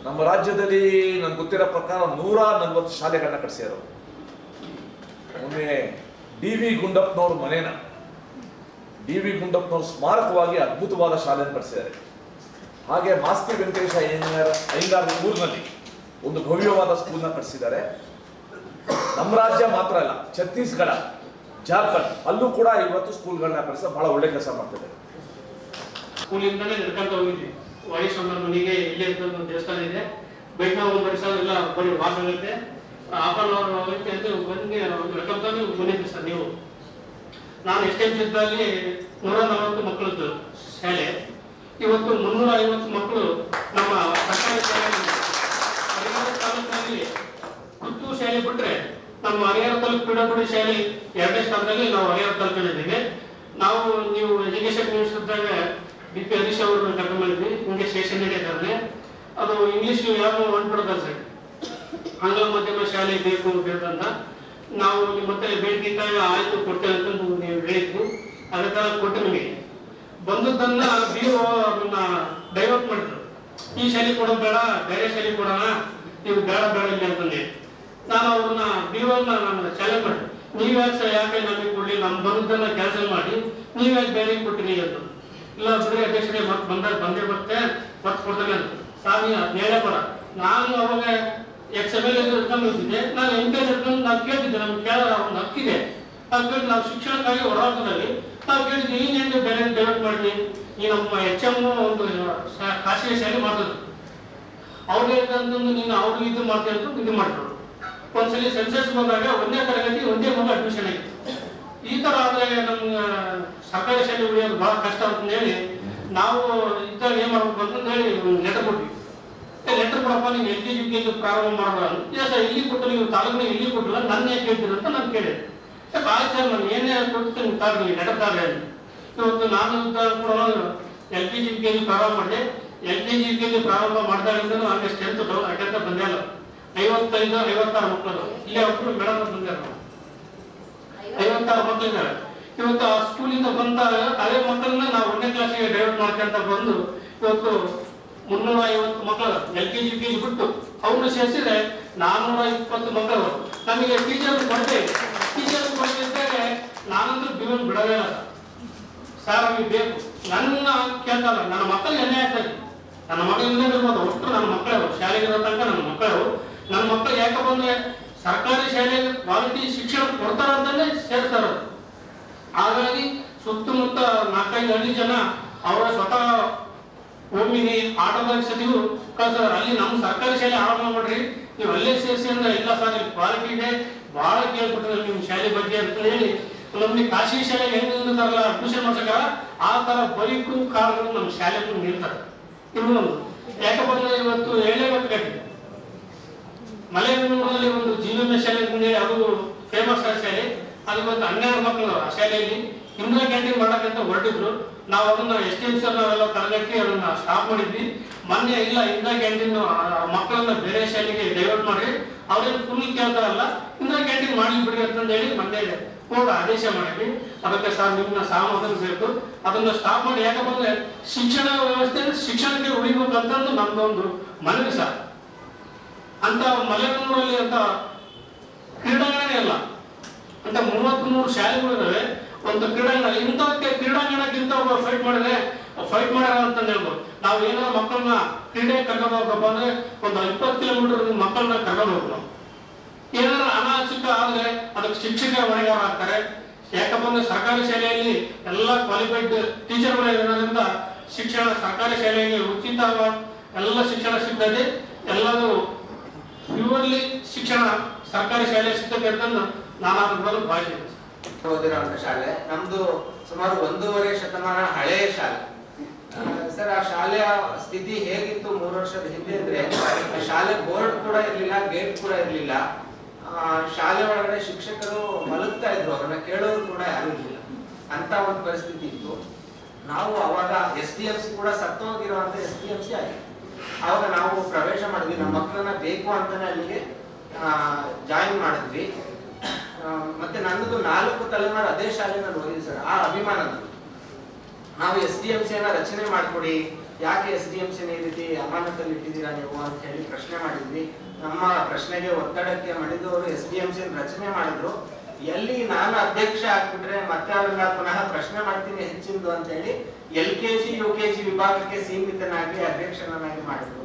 ನಮ್ಮ ರಾಜ್ಯದಲ್ಲಿ ನನ್ಗೆ ಗೊತ್ತಿರೋ ಪ್ರಕಾರ 140 ಶಾಲೆಗಳನ್ನ ಕಟ್ಸಿದ್ರು. ಮೊನ್ನೆ DV ಗುಂಡಪ್ಪನವ್ರ ಮನೇನ DV ಗುಂಡಪ್ಪನವ್ರ ಸ್ಮಾರಕವಾಗಿ ಅದ್ಭುತವಾದ ಶಾಲೆಯನ್ನು ಕಟ್ಸಿದ್ದಾರೆ. ಹಾಗೆ ಮಾಸ್ತಿ ವೆಂಕಟೇಶ ಅಯ್ಯಂಗಾರ್ ಊರಿನಲ್ಲಿ ಒಂದು ಭವ್ಯವಾದ ಸ್ಕೂಲ್ನ ಕಟ್ಸಿದ್ದಾರೆ. ನಮ್ಮ ರಾಜ್ಯ ಮಾತ್ರ ಅಲ್ಲ, ಛತ್ತೀಸ್ಗಢ, ಜಾರ್ಖಂಡ್ ಅಲ್ಲೂ ಕೂಡ ಇವತ್ತು ಸ್ಕೂಲ್ಗಳನ್ನ ಕಟ್ಸ ಬಹಳ ಒಳ್ಳೆ ಕೆಲಸ ಮಾಡ್ತಿದ್ದಾರೆ. ಸ್ಕೂಲಿಂದಲೇ ನಡ್ಕೊಂತ ಹೋಗಿದ್ವಿ. ವಾಯುಸ್ವಾಮಿ ಮನೆಗೆ ಇಲ್ಲೇ ಒಂದು ದೇವಸ್ಥಾನ ಇದೆ, ಬೈಕ್ನ ಒಂದು ವರ್ಷ ಎಲ್ಲ ಬರೀ ವಾಸ ಆಗುತ್ತೆ. ಆಫರ್ ಆಗುತ್ತೆ ಅಂತ ಬಂದು ವೆಲ್ಕಮ್ತಾನೆ ಬಂದಿದ್ವಿ ಸರ್ ನೀವು. ನಾನು STMCದಲ್ಲಿ 140 ಮಕ್ಕಳದ್ದು ಶಾಲೆ, ಇವತ್ತು 350 ಮಕ್ಕಳು ನಮ್ಮ ಸರ್ಕಾರಿ ಶಾಲೆಯಲ್ಲಿ ತಾಲೂಕಿನಲ್ಲಿ ಪುತ್ತೂರು ಶಾಲೆ ಬಿಟ್ರೆ ನಮ್ಮ ಹರಿಹರ ತಾಲೂಕು ಪೀಡಾಪುಡಿ ಶಾಲೆ 2ನೇ ಸ್ಥಾನದಲ್ಲಿ ನಾವು ಹರಿಹರ ತಾಲೂಕಿನಲ್ಲಿದ್ದೀವಿ. ನಾವು ನೀವು ಎಜುಕೇಶನ್ ಮಿನಿಸ್ಟರ್ದಾಗ BP ಹರೀಶ್ ಅವ್ರನ್ನ ಕರ್ಕೊಂಡು ಮಾಡಿದ್ವಿ. ಹಿಂಗೆ ಸ್ಟೇಷನ್ ನಡೆಯುತ್ತೆ, ಅದು ಇಂಗ್ಲೀಷ್ ಯಾರು ಹೊಂಟ್ಬಿಡ್ತಾರೆ ಸರ್. ಆಂಗ್ಲ ಮಾಧ್ಯಮ ಶಾಲೆ ಬೇಕು ಬೇಕಂತ ನಾವು ಮತ್ತೆ ಬೇಡಿಕೆ ಆಯ್ತು ಕೊಡ್ತೇವೆ ಅಂತ ನೀವು ಹೇಳಿದ್ವಿ. ಅದೇ ತರ ಕೊಟ್ಟು ನಿಮಗೆ ಬಂದದ್ದನ್ನ BO ಅದನ್ನ ಡೈವರ್ಟ್ ಮಾಡಿದ್ರು. ಈ ಶಾಲೆ ಕೊಡೋದು ಬೇಡ, ಬೇರೆ ಶಾಲೆ ಕೊಡೋಣ, ನೀವು ಬೇಡ ಇಲ್ಲ ಅಂತಂದೆ. ನಾನು ಅವ್ರನ್ನ BO ನಾನು ಚಾಲೆಂಜ್ ಮಾಡಿ, ಯಾಕೆ ನಮಗೆ ಕೊಡ್ಲಿ, ನಮ್ ಬಂದದ್ದನ್ನ ಕ್ಯಾನ್ಸಲ್ ಮಾಡಿ ನೀವ್ಯಾಕೆ ಬೇರೆ ಕೊಟ್ಟಿರಿ ಅಂತ. ಇಲ್ಲ ಬರೀ ಅಧ್ಯಕ್ಷರೇ ಬಂದೇ ಬರುತ್ತೆ ಮತ್ತೆ ಕೊಡ್ತಾನೆ ಅಂತ. ಸಾಮಿ ಹೇಳೇ ಬರ. ನಾನು ಅವಾಗ XML ಇಟ್ಕೊಂಡು ಹೋಗ್ತಿದ್ದೆ, ನಾನು MPL ಇಟ್ಕೊಂಡು ನಾವು ಕೇಳ್ತಿದ್ದೆ, ನಮ್ಗೆ ಕೇಳೋ ಒಂದು ಹಕ್ಕಿದೆ. ನಾವು ಕೇಳಿ ನಾವು ಶಿಕ್ಷಣಕ್ಕಾಗಿ ಹೊರಹಾಕೋದ್ರಲ್ಲಿ ನಾವು ಕೇಳಿದ್ವಿ, ಏನೇನು ಬೇರೆ ಡೈವರ್ಟ್ ಮಾಡಿ ಈ ನಮ್ಮ HM ಒಂದು ಖಾಸಗಿ ಶಾಲೆ ಮಾಡಿದ್ರು. ಅವ್ರಿಗೆ ಅಂತಂದು ನೀನು ಅವ್ರಿಗೆ ಇದು ಮಾಡ್ತೀವಿ ಅಂತ ಇದು ಮಾಡಿದ್ರು. ಒಂದ್ಸಲಿ ಸೆನ್ಸಸ್ ಬಂದಾಗ 1ನೇ ತರಗತಿ ಒಂದೇ ಮಗು ಅಡ್ಮಿಷನ್ ಆಗಿತ್ತು. ಈ ತರ ಆದ್ರೆ ನಮ್ಗೆ ಸರ್ಕಾರಿ ಶಾಲೆ ಉಳಿಯೋದು ಬಹಳ ಕಷ್ಟ ಅಂತ ಹೇಳಿ ನಾವು ಇದ್ದಾಗ ಏನ್ ಮಾಡ್ಬೇಕು ಅಂತ ಹೇಳಿ ಒಂದು ಲೆಟರ್ ಕೊಟ್ವಿ. ಲೆಟರ್ ಕೊಡಪ್ಪ, ನೀವು LKG UKG ಪ್ರಾರಂಭ ಮಾಡಬಾರ್ದು. ಸರ್ ಇಲ್ಲಿ ಕೊಟ್ಟು ನೀವು ತಾಲೂಕಿನ ಇಲ್ಲಿ ಕೊಟ್ಟಿಲ್ಲ, ನನ್ನ ಯಾಕೆ ಕೇಳ್ತೀರ ಅಂತ ನಾನು ಕೇಳಿದೆ. ಆಯ್ತು ಸರ್, ನಾನು ಏನೇ ಕೊಟ್ಟು ನೀವು ತಾರೀ ಲೆಟರ್ ತಾರೀ ಅಂತ. ಇವತ್ತು ನಾನು ಕೂಡ LKG UKG ಪ್ರಾರಂಭ ಮಾಡಿದೆ. LKG UKG ಪ್ರಾರಂಭ ಮಾಡಿದಾಗಿಂದ ಹಾಗೆ ಸ್ಟ್ರೆಂತ್ ಅಟೆಂತ ಬಂದಿಲ್ಲ. 55-56 ಮಕ್ಕಳು ಇಲ್ಲೇ ಒಬ್ಬರು ಮೇಡಮ್ ಬಂದಾರ, 56 ಮಕ್ಕಳಿದ್ದಾರೆ. ಇವತ್ತು ಆ ಸ್ಕೂಲಿಂದ ಬಂದ ಅದೇ ಮಕ್ಕಳನ್ನ ನಾವು 1ನೇ ಕ್ಲಾಸಿಗೆ ಡೈವರ್ಟ್ ಮಾಡ್ಕೊಂತ ಬಂದು ಇವತ್ತು 350 ಮಕ್ಕಳು LKG UKG ಬಿಟ್ಟು ಅವ್ರನ್ನ ಸೇರಿಸಿದ್ರೆ 420 ಮಕ್ಕಳು. ನಮಗೆ ಟೀಚರ್ ಕೊಡ್ತೇವೆ ಇದ್ದಾಗ ನಾನಂದ್ರೂ ಬಿವನ್ ಬಿಡೋದೇ ಇಲ್ಲ ಸರ್. ನಮಗೆ ಬೇಕು, ನನ್ನ ಕೇಳ್ತಲ್ಲ, ನನ್ನ ಮಕ್ಕಳಿಗೆ ಎಣ್ಣೆ ಆಗ್ತದೆ. ನನ್ನ ಮಕ್ಕಳಿಂದ ಇರ್ಬೋದು, ಅಷ್ಟು ನನ್ನ ಮಕ್ಕಳು ಶಾಲೆಗೆ ಇರೋ ತನಕ ನನ್ನ ಮಕ್ಕಳು. ನನ್ನ ಮಕ್ಕಳು ಯಾಕೆ ಬಂದ್ರೆ ಸರ್ಕಾರಿ ಶಾಲೆಗೆ ಕ್ವಾಲಿಟಿ ಶಿಕ್ಷಣ ಕೊಡ್ತಾರ ಅಂತಾನೆ ಸೇರ್ತಾರ. ಹಾಗಾಗಿ ಸುತ್ತಮುತ್ತ 4-5 ಹಳ್ಳಿ ಜನ ಅವರ ಸ್ವತಃ ಒಮ್ಮಿನಿ ಆಟೋದಾಗ ಸತಿವು ಕಳ್ಸಾರ. ಅಲ್ಲಿ ನಮ್ಮ ಸರ್ಕಾರಿ ಶಾಲೆ ಆರಂಭ ಮಾಡ್ರಿ, ನೀವು ಅಲ್ಲೇ ಸೇರಿಸಿ ಅಂದ್ರೆ ಇಲ್ಲ ಸರ್, ಇಲ್ಲಿ ಕ್ವಾಲಿಟಿ ಇದೆ, ಬಹಳ ಕೇಳ್ಕೊಟ್ಟಿದ್ರೆ ನಿಮ್ಮ ಶಾಲೆ ಬಗ್ಗೆ ಅಂತ ಹೇಳಿ ನಮ್ಗೆ ಖಾಸಗಿ ಶಾಲೆಗೆ ಹೆಂಗಿರ್ತಾರಲ್ಲ ಅಡ್ಮಿಷನ್ ಮಾಡ್ಸಕ ಆ ತರ ಬೈಕು ಕಾರುಗಳು ನಮ್ಮ ಶಾಲೆಗಳು ನಿಲ್ತಾರೆ. ಇನ್ನೊಂದು ಯಾಕಪ್ಪ ಇವತ್ತು ಹೇಳಲೇಬೇಕಾಗಿದೆ, ಮಲೆಬೆನ್ನೂರಲ್ಲಿ ಒಂದು GVMS ಶಾಲೆ ಅಂತಂದ್ರೆ ಅದು ಫೇಮಸ್ ಶಾಲೆ. ಅದು ಒಂದು 12 ಮಕ್ಕಳು ಆ ಶಾಲೆಯಲ್ಲಿ ಇಂದಿರಾ ಕ್ಯಾಂಟೀನ್ ಮಾಡಕ್ಕಂತ ಹೊರಟಿದ್ರು. ನಾವು ಅದನ್ನ STMC ಎಲ್ಲ ತರಗತಿ ಅದನ್ನ ಸ್ಟಾಪ್ ಮಾಡಿದ್ವಿ. ಮೊನ್ನೆ ಇಲ್ಲ ಇಂದಿರಾ ಕ್ಯಾಂಟೀನ್ ಮಕ್ಕಳನ್ನ ಬೇರೆ ಶಾಲೆಗೆ ಡೈವರ್ಟ್ ಮಾಡಿ ಅವ್ರೇನು ಫುಲ್ ಕೇಳ್ತಾರಲ್ಲ ಇಂದಿರಾ ಕ್ಯಾಂಟೀನ್ ಮಾಡ್ಲಿ ಬಿಡಿ ಅಂತಂದು ಹೇಳಿ ಮೊನ್ನೆ ಕೋರ್ಟ್ ಆದೇಶ ಮಾಡಿದ್ವಿ. ಅದಕ್ಕೆ ಸರ್ ನಿಮ್ಮನ್ನ ಸಹಮತ ಬೇಕು, ಅದನ್ನ ಸ್ಟಾಪ್ ಮಾಡಿ. ಯಾಕಪ್ಪ ಅಂದ್ರೆ ಶಿಕ್ಷಣ ವ್ಯವಸ್ಥೆ ಶಿಕ್ಷಣಕ್ಕೆ ಉಳಿಬೇಕು ಅಂತಂದು ನಮ್ದೊಂದು ಮನವಿ ಸರ್. ಅಂತ ಮಲೆಬೆನ್ನೂರಲ್ಲಿ ಅಂತ ಕ್ರೀಡಾಂಗಣನೇ ಇಲ್ಲ ಅಂತ 33 ಶಾಲೆಗಳು ಇದಾವೆ. ಒಂದು ಕ್ರೀಡಾಂಗಣ ಇಂಥ ಕ್ರೀಡಾಂಗಣಕ್ಕಿಂತ ಫೈಟ್ ಮಾಡ್ಯಾರ ಅಂತ ಹೇಳ್ಬೋದು. ನಾವು ಏನಾದ್ರು ಮಕ್ಕಳನ್ನ ಕ್ರೀಡೆ ಕರ್ಕೊಂಡು ಹೋಗಪ್ಪ ಅಂದ್ರೆ ಒಂದು 20 ಕಿಲೋಮೀಟರ್ ಮಕ್ಕಳನ್ನ ಕರ್ಕೊಂಡು ಹೋಗ್ಬೋದು. ನಾವು ಏನಾದ್ರು ಅನಾಚಿಕ ಆದ್ರೆ ಅದಕ್ಕೆ ಶಿಕ್ಷಕ ಹೊಣೆಗಾರ ಆಗ್ತಾರೆ. ಯಾಕಪ್ಪ ಅಂದ್ರೆ ಸರ್ಕಾರಿ ಶಾಲೆಯಲ್ಲಿ ಎಲ್ಲ ಕ್ವಾಲಿಫೈಡ್ ಟೀಚರ್ಗಳು ಇರೋದ್ರಿಂದ ಶಿಕ್ಷಣ ಸರ್ಕಾರಿ ಶಾಲೆಗೆ ಉಚಿತ ಎಲ್ಲ ಶಿಕ್ಷಣ ಸಿಗ್ತದೆ. ಎಲ್ಲರೂ ಪ್ಯೂರ್ಲಿ ಶಿಕ್ಷಣ ಸರ್ಕಾರಿ ಶಾಲೆ ಸಿಗ್ತದೆ ಅಂತಂದು ನಾನು ಅದ್ರ ಬಗ್ಗೆ ಭಾವಿಸಿದ್ದೆ. ಓದಿರೋಂಥ ಶಾಲೆ ನಮ್ದು ಸುಮಾರು 1.5 ಶತಮಾನ ಹಳೆಯ ಶಾಲೆ ಸರ್. ಆ ಶಾಲೆಯ ಸ್ಥಿತಿ ಹೇಗಿತ್ತು 3 ವರ್ಷದ ಹಿಂದೆ ಅಂದ್ರೆ ಶಾಲೆ ಬೋರ್ಡ್ ಕೂಡ ಇರ್ಲಿಲ್ಲ, ಗೇಟ್ ಕೂಡ ಇರ್ಲಿಲ್ಲ. ಶಾಲೆ ಒಳಗಡೆ ಶಿಕ್ಷಕರು ಮಲಗ್ತಾ ಇದ್ರು, ಅವ್ರನ್ನ ಕೇಳೋರು ಕೂಡ ಯಾರು ಇರ್ಲಿಲ್ಲ. ಅಂತ ಒಂದು ಪರಿಸ್ಥಿತಿ ಇತ್ತು. ನಾವು ಅವಾಗ STMC ಕೂಡ ಸತ್ತೋಗಿರುವಂತ STMC ಆಗಿದೆ. ಅವಾಗ ನಾವು ಪ್ರವೇಶ ಮಾಡಿದ್ವಿ. ನಮ್ಮ ಮಕ್ಕಳನ್ನ ಬೇಕು ಅಂತಾನೆ ಅಲ್ಲಿಗೆ ಜಾಯಿನ್ ಮಾಡಿದ್ವಿ. ಮತ್ತೆ ನನ್ನದು 4 ತಲೆಮಾರು ಅದೇ ಶಾಲೆನಲ್ಲಿ ಓದಿದ್ವಿ ಸರ್. ಆ ಅಭಿಮಾನ ನಾವು STMC ರಚನೆ ಮಾಡ್ಕೊಡಿ, ಯಾಕೆ STMC ಈ ರೀತಿ ಅಮಾನತಲ್ಲಿ ಇಟ್ಟಿದ್ದೀರಾ ನೀವು ಅಂತ ಹೇಳಿ ಪ್ರಶ್ನೆ ಮಾಡಿದ್ವಿ. ನಮ್ಮ ಪ್ರಶ್ನೆಗೆ ಒತ್ತಡಕ್ಕೆ ಮಣಿದವರು STMC ರಚನೆ ಮಾಡಿದ್ರು. ಎಲ್ಲಿ ನಾನು ಅಧ್ಯಕ್ಷ ಆಗ್ಬಿಟ್ರೆ ಮತ್ತೆ ಅವ್ರನ್ನ ಪುನಃ ಪ್ರಶ್ನೆ ಮಾಡ್ತೀನಿ ಹೆಚ್ಚಿಂದು ಅಂತ ಹೇಳಿ LKG UKG ವಿಭಾಗಕ್ಕೆ ಸೀಮಿತನಾಗಿ ಅಧ್ಯಕ್ಷನನ್ನಾಗಿ ಮಾಡಿದ್ರು.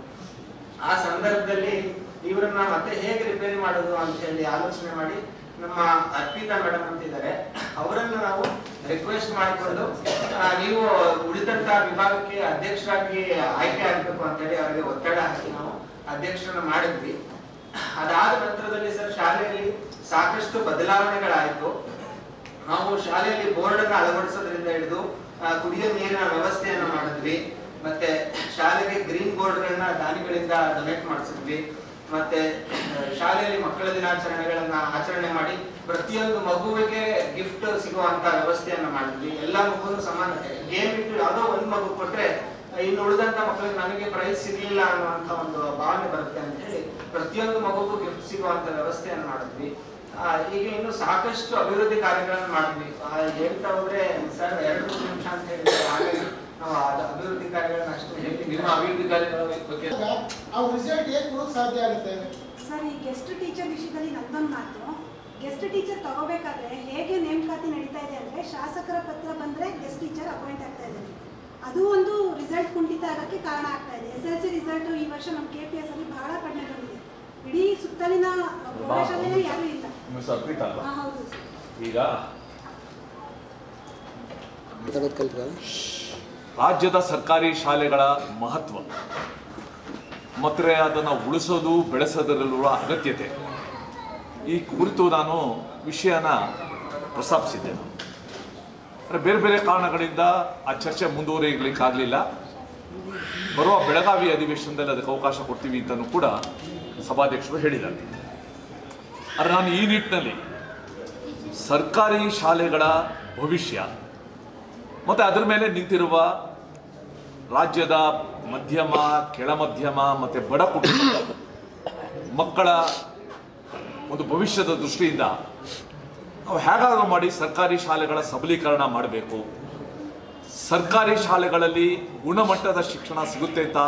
ಆ ಸಂದರ್ಭದಲ್ಲಿ ಇವರನ್ನ ಮತ್ತೆ ಹೇಗೆ ರಿಪೇರಿ ಮಾಡೋದು ಅಂತ ಹೇಳಿ ಆಲೋಚನೆ ಮಾಡಿ ನಮ್ಮ ಅರ್ಪಿತಾ ಮೇಡಮ್ ಅಂತಿದ್ದಾರೆ, ಅವರನ್ನು ನಾವು ರಿಕ್ವೆಸ್ಟ್ ಮಾಡಿಕೊಂಡು ನೀವು ಉಳಿದಂತ ವಿಭಾಗಕ್ಕೆ ಅಧ್ಯಕ್ಷರಾಗಿ ಆಯ್ಕೆ ಆಗ್ಬೇಕು ಅಂತ ಹೇಳಿ ಅವರಿಗೆ ಒತ್ತಡ ಹಾಕಿ ನಾವು ಅಧ್ಯಕ್ಷರನ್ನ ಮಾಡಿದ್ವಿ. ಅದಾದ ನಂತರದಲ್ಲಿ ಸರ್ ಶಾಲೆಯಲ್ಲಿ ಸಾಕಷ್ಟು ಬದಲಾವಣೆಗಳಾಯಿತು. ನಾವು ಶಾಲೆಯಲ್ಲಿ ಬೋರ್ಡ್ ಅನ್ನು ಅಳವಡಿಸೋದ್ರಿಂದ ಹಿಡಿದು ಕುಡಿಯೋ ನೀರಿನ ವ್ಯವಸ್ಥೆಯನ್ನ ಮಾಡಿದ್ವಿ. ಮತ್ತೆ ಶಾಲೆಗೆ ಗ್ರೀನ್ ಬೋರ್ಡ್ ಗಳನ್ನ ದಾನಿಗಳಿಂದ ಡೊನೇಟ್ ಮಾಡಿಸಿದ್ವಿ. ಮತ್ತೆ ಶಾಲೆಯಲ್ಲಿ ಮಕ್ಕಳ ದಿನಾಚರಣೆಗಳನ್ನ ಆಚರಣೆ ಮಾಡಿ ಪ್ರತಿಯೊಂದು ಮಗುವಿಗೆ ಗಿಫ್ಟ್ ಸಿಗುವಂತ ವ್ಯವಸ್ಥೆಯನ್ನ ಮಾಡಿದ್ವಿ. ಎಲ್ಲಾ ಮಗುನು ಸಮಾನತೆ, ಗೇಮ್ ಇಟ್ಟು ಯಾವುದೋ ಒಂದು ಮಗು ಕೊಟ್ರೆ ಇನ್ನು ಉಳಿದಂತ ಮಕ್ಕಳಿಗೆ ನನಗೆ ಪ್ರೈಸ್ ಸಿಗ್ಲಿಲ್ಲ ಅನ್ನುವಂತ ಒಂದು ಭಾವನೆ ಬರುತ್ತೆ ಅಂತ ಹೇಳಿ ಪ್ರತಿಯೊಂದು ಮಗುಗೂ ಗಿಫ್ಟ್ ಸಿಗುವಂತ ವ್ಯವಸ್ಥೆಯನ್ನ ಮಾಡಿದ್ವಿ. ಈಗ ಇನ್ನು ಸಾಕಷ್ಟು ಅಭಿವೃದ್ಧಿ ಕಾರ್ಯಗಳನ್ನು ಮಾಡಿದ್ವಿ. ಹೇಳ್ತಾ ಹೋದ್ರೆ ಸರ್ 2-3 ನಿಮಿಷ ಅಂತ ಹೇಳಿದ್ರೆ ಹಾಗಾಗಿ ನಾವು ಅಭಿವೃದ್ಧಿ ಕಾರ್ಯಗಳನ್ನ ಅಷ್ಟು ಹೇಳ್ತೀವಿ. ನಿಮ್ಮ ಅಭಿವೃದ್ಧಿ ಕಾರ್ಯಗಳ ಬಗ್ಗೆ ಆ ರಿಸಲ್ಟ್ ಹೇಗೆ ಕೊಡೋಕೆ ಸಾಧ್ಯ ಆಗುತ್ತೆ ಸರ್? ಈ ಗೆಸ್ಟ್ ಟೀಚರ್ ವಿಷಯದಲ್ಲಿ ನಮ್ದೊಂದು ಮಾತು, ಗೆಸ್ಟ್ ಟೀಚರ್ ತಗೋಬೇಕಾದ್ರೆ ಹೇಗೆ ನೇಮಕಾತಿ ನಡೀತಾ ಇದೆ ಅಂದ್ರೆ ಶಾಸಕರ ಪತ್ರ ಬಂದ್ರೆ ಗೆಸ್ಟ್ ಟೀಚರ್ ಅಪಾಯಿಂಟ್ ಆಗ್ತಾ ಇದೆ. ಅದು ಒಂದು ರಿಸಲ್ಟ್ ಕುಂಠಿತ ಆಗೋಕ್ಕೆ ಕಾರಣ ಆಗ್ತಾ ಇದೆ. SLC ರಿಸಲ್ಟ್ ಈ ವರ್ಷ ನಮ್ಮ KPS ಅಲ್ಲಿ ಬಹಳ ಕಡಿಮೆ ಬಂದಿದೆ. ಇಡೀ ಸುತ್ತಲಿನ ಪ್ರದೇಶದಲ್ಲೇ ಯಾರು ಇಲ್ಲ. ಹೌದು ಸರ್. ಈಗ ರಾಜ್ಯದ ಸರ್ಕಾರಿ ಶಾಲೆಗಳ ಮಹತ್ವ ಮತ್ತೆ ಅದನ್ನು ಉಳಿಸೋದು ಬೆಳೆಸೋದರಲ್ಲಿರುವ ಅಗತ್ಯತೆ ಈ ಕುರಿತು ನಾನು ವಿಷಯನ ಪ್ರಸ್ತಾಪಿಸಿದ್ದೆ. ಬೇರೆ ಬೇರೆ ಕಾರಣಗಳಿಂದ ಆ ಚರ್ಚೆ ಮುಂದುವರಿಯಲಿಕ್ಕಾಗಲಿಲ್ಲ. ಬರುವ ಬೆಳಗಾವಿ ಅಧಿವೇಶನದಲ್ಲಿ ಅದಕ್ಕೆ ಅವಕಾಶ ಕೊಡ್ತೀವಿ ಅಂತಲೂ ಕೂಡ ಸಭಾಧ್ಯಕ್ಷರು ಹೇಳಿದ್ದಾರೆ. ಆದರೆ ನಾನು ಈ ನಿಟ್ಟಿನಲ್ಲಿ ಸರ್ಕಾರಿ ಶಾಲೆಗಳ ಭವಿಷ್ಯ ಮತ್ತು ಅದರ ಮೇಲೆ ನಿಂತಿರುವ ರಾಜ್ಯದ ಮಧ್ಯಮ, ಕೆಳಮಧ್ಯಮ ಮತ್ತು ಬಡ ಕುಟುಂಬದ ಮಕ್ಕಳ ಒಂದು ಭವಿಷ್ಯದ ದೃಷ್ಟಿಯಿಂದ ನಾವು ಹೇಗಾದರೂ ಮಾಡಿ ಸರ್ಕಾರಿ ಶಾಲೆಗಳ ಸಬಲೀಕರಣ ಮಾಡಬೇಕು, ಸರ್ಕಾರಿ ಶಾಲೆಗಳಲ್ಲಿ ಗುಣಮಟ್ಟದ ಶಿಕ್ಷಣ ಸಿಗುತ್ತೆ ಅಂತ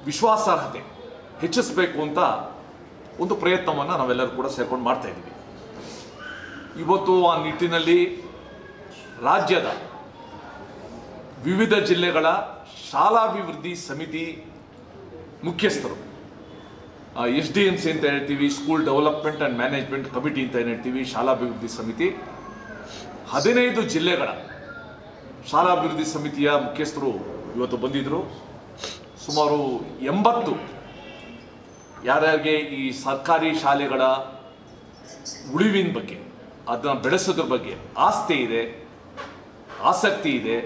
ವಿಶ್ವಾಸಾರ್ಹತೆ ಹೆಚ್ಚಿಸಬೇಕು ಅಂತ ಒಂದು ಪ್ರಯತ್ನವನ್ನು ನಾವೆಲ್ಲರೂ ಕೂಡ ಸೇರ್ಕೊಂಡು ಮಾಡ್ತಾ ಇದ್ದೀವಿ. ಇವತ್ತು ಆ ನಿಟ್ಟಿನಲ್ಲಿ ರಾಜ್ಯದ ವಿವಿಧ ಜಿಲ್ಲೆಗಳ ಶಾಲಾಭಿವೃದ್ಧಿ ಸಮಿತಿ ಮುಖ್ಯಸ್ಥರು, SDMC ಅಂತ ಹೇಳ್ತೀವಿ, school development and management committee ಅಂತ ಏನು ಹೇಳ್ತೀವಿ, ಶಾಲಾಭಿವೃದ್ಧಿ ಸಮಿತಿ, 15 ಜಿಲ್ಲೆಗಳ ಶಾಲಾಭಿವೃದ್ಧಿ ಸಮಿತಿಯ ಮುಖ್ಯಸ್ಥರು ಇವತ್ತು ಬಂದಿದ್ದರು. ಸುಮಾರು 80 ಯಾರ್ಯಾರಿಗೆ ಈ ಸರ್ಕಾರಿ ಶಾಲೆಗಳ ಉಳಿವಿನ ಬಗ್ಗೆ, ಅದನ್ನು ಬೆಳೆಸೋದ್ರ ಬಗ್ಗೆ ಆಸ್ತಿ ಇದೆ, ಆಸಕ್ತಿ ಇದೆ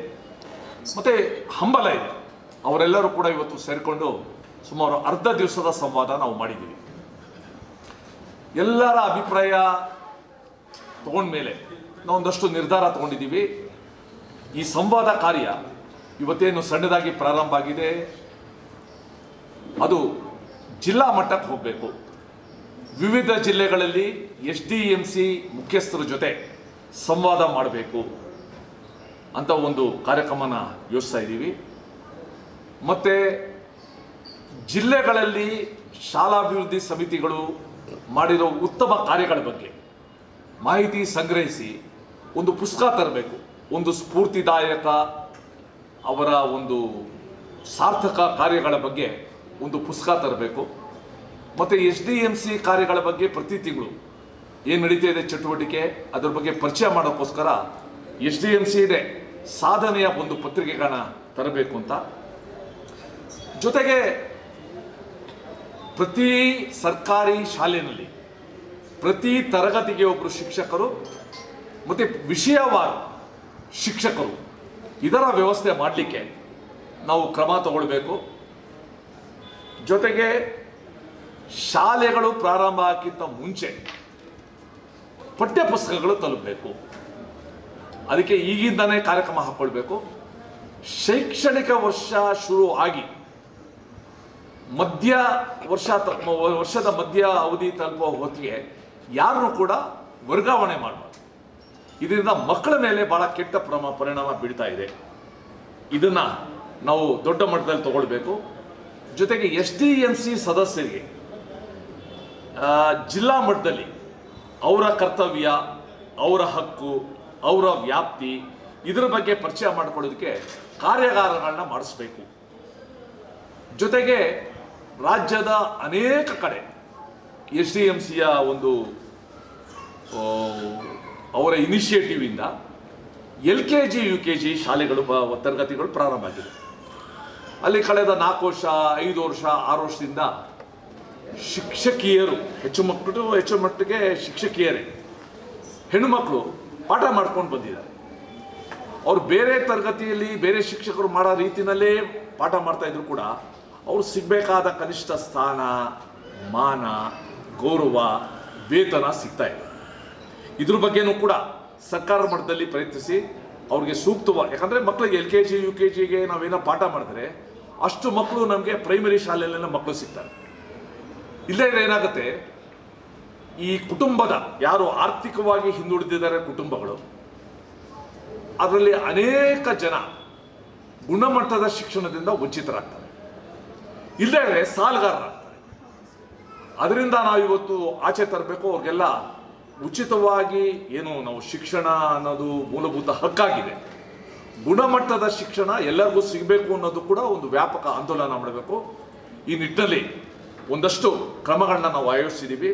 ಮತ್ತು ಹಂಬಲ ಇದೆ, ಅವರೆಲ್ಲರೂ ಕೂಡ ಇವತ್ತು ಸೇರಿಕೊಂಡು ಸುಮಾರು ಅರ್ಧ ದಿವಸದ ಸಂವಾದ ನಾವು ಮಾಡಿದ್ದೀವಿ. ಎಲ್ಲರ ಅಭಿಪ್ರಾಯ ತಗೊಂಡ್ಮೇಲೆ ನಾವು ಒಂದಷ್ಟು ನಿರ್ಧಾರ ತಗೊಂಡಿದ್ದೀವಿ. ಈ ಸಂವಾದ ಕಾರ್ಯ ಇವತ್ತೇನು ಸಣ್ಣದಾಗಿ ಪ್ರಾರಂಭ ಆಗಿದೆ, ಅದು ಜಿಲ್ಲಾ ಮಟ್ಟಕ್ಕೆ ಹೋಗಬೇಕು. ವಿವಿಧ ಜಿಲ್ಲೆಗಳಲ್ಲಿ SDMC ಮುಖ್ಯಸ್ಥರ ಜೊತೆ ಸಂವಾದ ಮಾಡಬೇಕು ಅಂತ ಒಂದು ಕಾರ್ಯಕ್ರಮನ ಯೋಚಿಸ್ತಾ ಇದ್ದೀವಿ. ಮತ್ತು ಜಿಲ್ಲೆಗಳಲ್ಲಿ ಶಾಲಾಭಿವೃದ್ಧಿ ಸಮಿತಿಗಳು ಮಾಡಿರೋ ಉತ್ತಮ ಕಾರ್ಯಗಳ ಬಗ್ಗೆ ಮಾಹಿತಿ ಸಂಗ್ರಹಿಸಿ ಒಂದು ಪುಸ್ತಕ ತರಬೇಕು. ಒಂದು ಸ್ಫೂರ್ತಿದಾಯಕ ಅವರ ಒಂದು ಸಾರ್ಥಕ ಕಾರ್ಯಗಳ ಬಗ್ಗೆ ಒಂದು ಪುಸ್ತಕ ತರಬೇಕು. ಮತ್ತು SDMC ಕಾರ್ಯಗಳ ಬಗ್ಗೆ ಪ್ರತಿ ತಿಂಗಳು ಏನು ನಡೀತಾ ಇದೆ ಚಟುವಟಿಕೆ ಅದರ ಬಗ್ಗೆ ಪರಿಚಯ ಮಾಡೋಕ್ಕೋಸ್ಕರ SDMC ಇದೆ ಸಾಧನೆಯ ಒಂದು ಪತ್ರಿಕೆಗಳನ್ನ ತರಬೇಕು ಅಂತ. ಜೊತೆಗೆ ಪ್ರತಿ ಸರ್ಕಾರಿ ಶಾಲೆಯಲ್ಲಿ ಪ್ರತಿ ತರಗತಿಗೆ ಒಬ್ಬರು ಶಿಕ್ಷಕರು ಮತ್ತು ವಿಷಯವಾರು ಶಿಕ್ಷಕರು ಇದರ ವ್ಯವಸ್ಥೆ ಮಾಡಲಿಕ್ಕೆ ನಾವು ಕ್ರಮ ತಗೊಳ್ಬೇಕು. ಜೊತೆಗೆ ಶಾಲೆಗಳು ಪ್ರಾರಂಭ ಆಗಿಂತ ಮುಂಚೆ ಪಠ್ಯಪುಸ್ತಕಗಳು ತಲುಪಬೇಕು. ಅದಕ್ಕೆ ಈಗಿಂದನೇ ಕಾರ್ಯಕ್ರಮ ಹಾಕ್ಕೊಳ್ಬೇಕು. ಶೈಕ್ಷಣಿಕ ವರ್ಷ ಶುರು ಆಗಿ ವರ್ಷದ ಮಧ್ಯ ಅವಧಿ ತಲುಪುವ ಹೊತ್ತಿಗೆ ಯಾರನ್ನು ಕೂಡ ವರ್ಗಾವಣೆ ಮಾಡಬಾರ್ದು. ಇದರಿಂದ ಮಕ್ಕಳ ಮೇಲೆ ಬಹಳ ಕೆಟ್ಟ ಪರಿಣಾಮ ಬೀಳ್ತಾ ಇದೆ. ಇದನ್ನ ನಾವು ದೊಡ್ಡ ಮಟ್ಟದಲ್ಲಿ ತಗೊಳ್ಬೇಕು. ಜೊತೆಗೆ SDMC ಸದಸ್ಯರಿಗೆ ಜಿಲ್ಲಾ ಮಟ್ಟದಲ್ಲಿ ಅವರ ಕರ್ತವ್ಯ, ಅವರ ಹಕ್ಕು, ಅವರ ವ್ಯಾಪ್ತಿ ಇದರ ಬಗ್ಗೆ ಪರಿಚಯ ಮಾಡಿಕೊಳ್ಳೋದಕ್ಕೆ ಕಾರ್ಯಾಗಾರಗಳನ್ನ ಮಾಡಿಸ್ಬೇಕು. ಜೊತೆಗೆ ರಾಜ್ಯದ ಅನೇಕ ಕಡೆ SDMCಯ ಒಂದು ಅವರ ಇನಿಷಿಯೇಟಿವ್ ಇಂದ LKG UKG ಶಾಲೆಗಳು ತರಗತಿಗಳು ಪ್ರಾರಂಭ ಆಗಿದೆ. ಅಲ್ಲಿ ಕಳೆದ 4 ವರ್ಷ 5 ವರ್ಷ 6 ವರ್ಷದಿಂದ ಶಿಕ್ಷಕಿಯರು ಹೆಚ್ಚು ಮಟ್ಟಿಗೆ ಶಿಕ್ಷಕಿಯರೇ ಹೆಣ್ಣು ಮಕ್ಕಳು ಪಾಠ ಮಾಡ್ಕೊಂಡು ಬಂದಿದ್ದಾರೆ. ಅವರು ಬೇರೆ ತರಗತಿಯಲ್ಲಿ ಬೇರೆ ಶಿಕ್ಷಕರು ಮಾಡೋ ರೀತಿಯಲ್ಲೇ ಪಾಠ ಮಾಡ್ತಾ ಇದ್ರು ಕೂಡ ಅವರು ಸಿಗಬೇಕಾದ ಕನಿಷ್ಠ ಸ್ಥಾನ, ಮಾನ, ಗೌರವ, ವೇತನ ಸಿಗ್ತಾ ಇದೆ. ಇದ್ರ ಬಗ್ಗೆನೂ ಕೂಡ ಸರ್ಕಾರ ಮಟ್ಟದಲ್ಲಿ ಪ್ರಯತ್ನಿಸಿ ಅವ್ರಿಗೆ ಸೂಕ್ತವಾಗಿ, ಯಾಕಂದರೆ ಮಕ್ಕಳಿಗೆ LKG UKGಗೆ ನಾವೇನೋ ಪಾಠ ಮಾಡಿದ್ರೆ ಅಷ್ಟು ಮಕ್ಕಳು ನಮಗೆ ಪ್ರೈಮರಿ ಶಾಲೆಯಲ್ಲೆಲ್ಲ ಮಕ್ಕಳು ಸಿಗ್ತಾರೆ. ಇಲ್ಲೇ ಏನಾಗುತ್ತೆ, ಈ ಕುಟುಂಬದ ಯಾರು ಆರ್ಥಿಕವಾಗಿ ಹಿಂದುಳಿದಿದ್ದಾರೆ ಕುಟುಂಬಗಳು, ಅದರಲ್ಲಿ ಅನೇಕ ಜನ ಗುಣಮಟ್ಟದ ಶಿಕ್ಷಣದಿಂದ ವಂಚಿತರಾಗ್ತಾರೆ, ಇಲ್ಲದೇ ಸಾಲಗಾರರಾಗ್ತಾರೆ. ಅದರಿಂದ ನಾವು ಇವತ್ತು ಆಚೆ ತರಬೇಕು. ಅವ್ರಿಗೆಲ್ಲ ಉಚಿತವಾಗಿ ಏನು ನಾವು ಶಿಕ್ಷಣ ಅನ್ನೋದು ಮೂಲಭೂತ ಹಕ್ಕಾಗಿದೆ. ಗುಣಮಟ್ಟದ ಶಿಕ್ಷಣ ಎಲ್ಲರಿಗೂ ಸಿಗಬೇಕು ಅನ್ನೋದು ಕೂಡ ಒಂದು ವ್ಯಾಪಕ ಆಂದೋಲನ ಮಾಡಬೇಕು. ಈ ನಿಟ್ಟಿನಲ್ಲಿ ಒಂದಷ್ಟು ಕ್ರಮಗಳನ್ನ ನಾವು ಆಯೋಜಿಸಿದ್ದೀವಿ.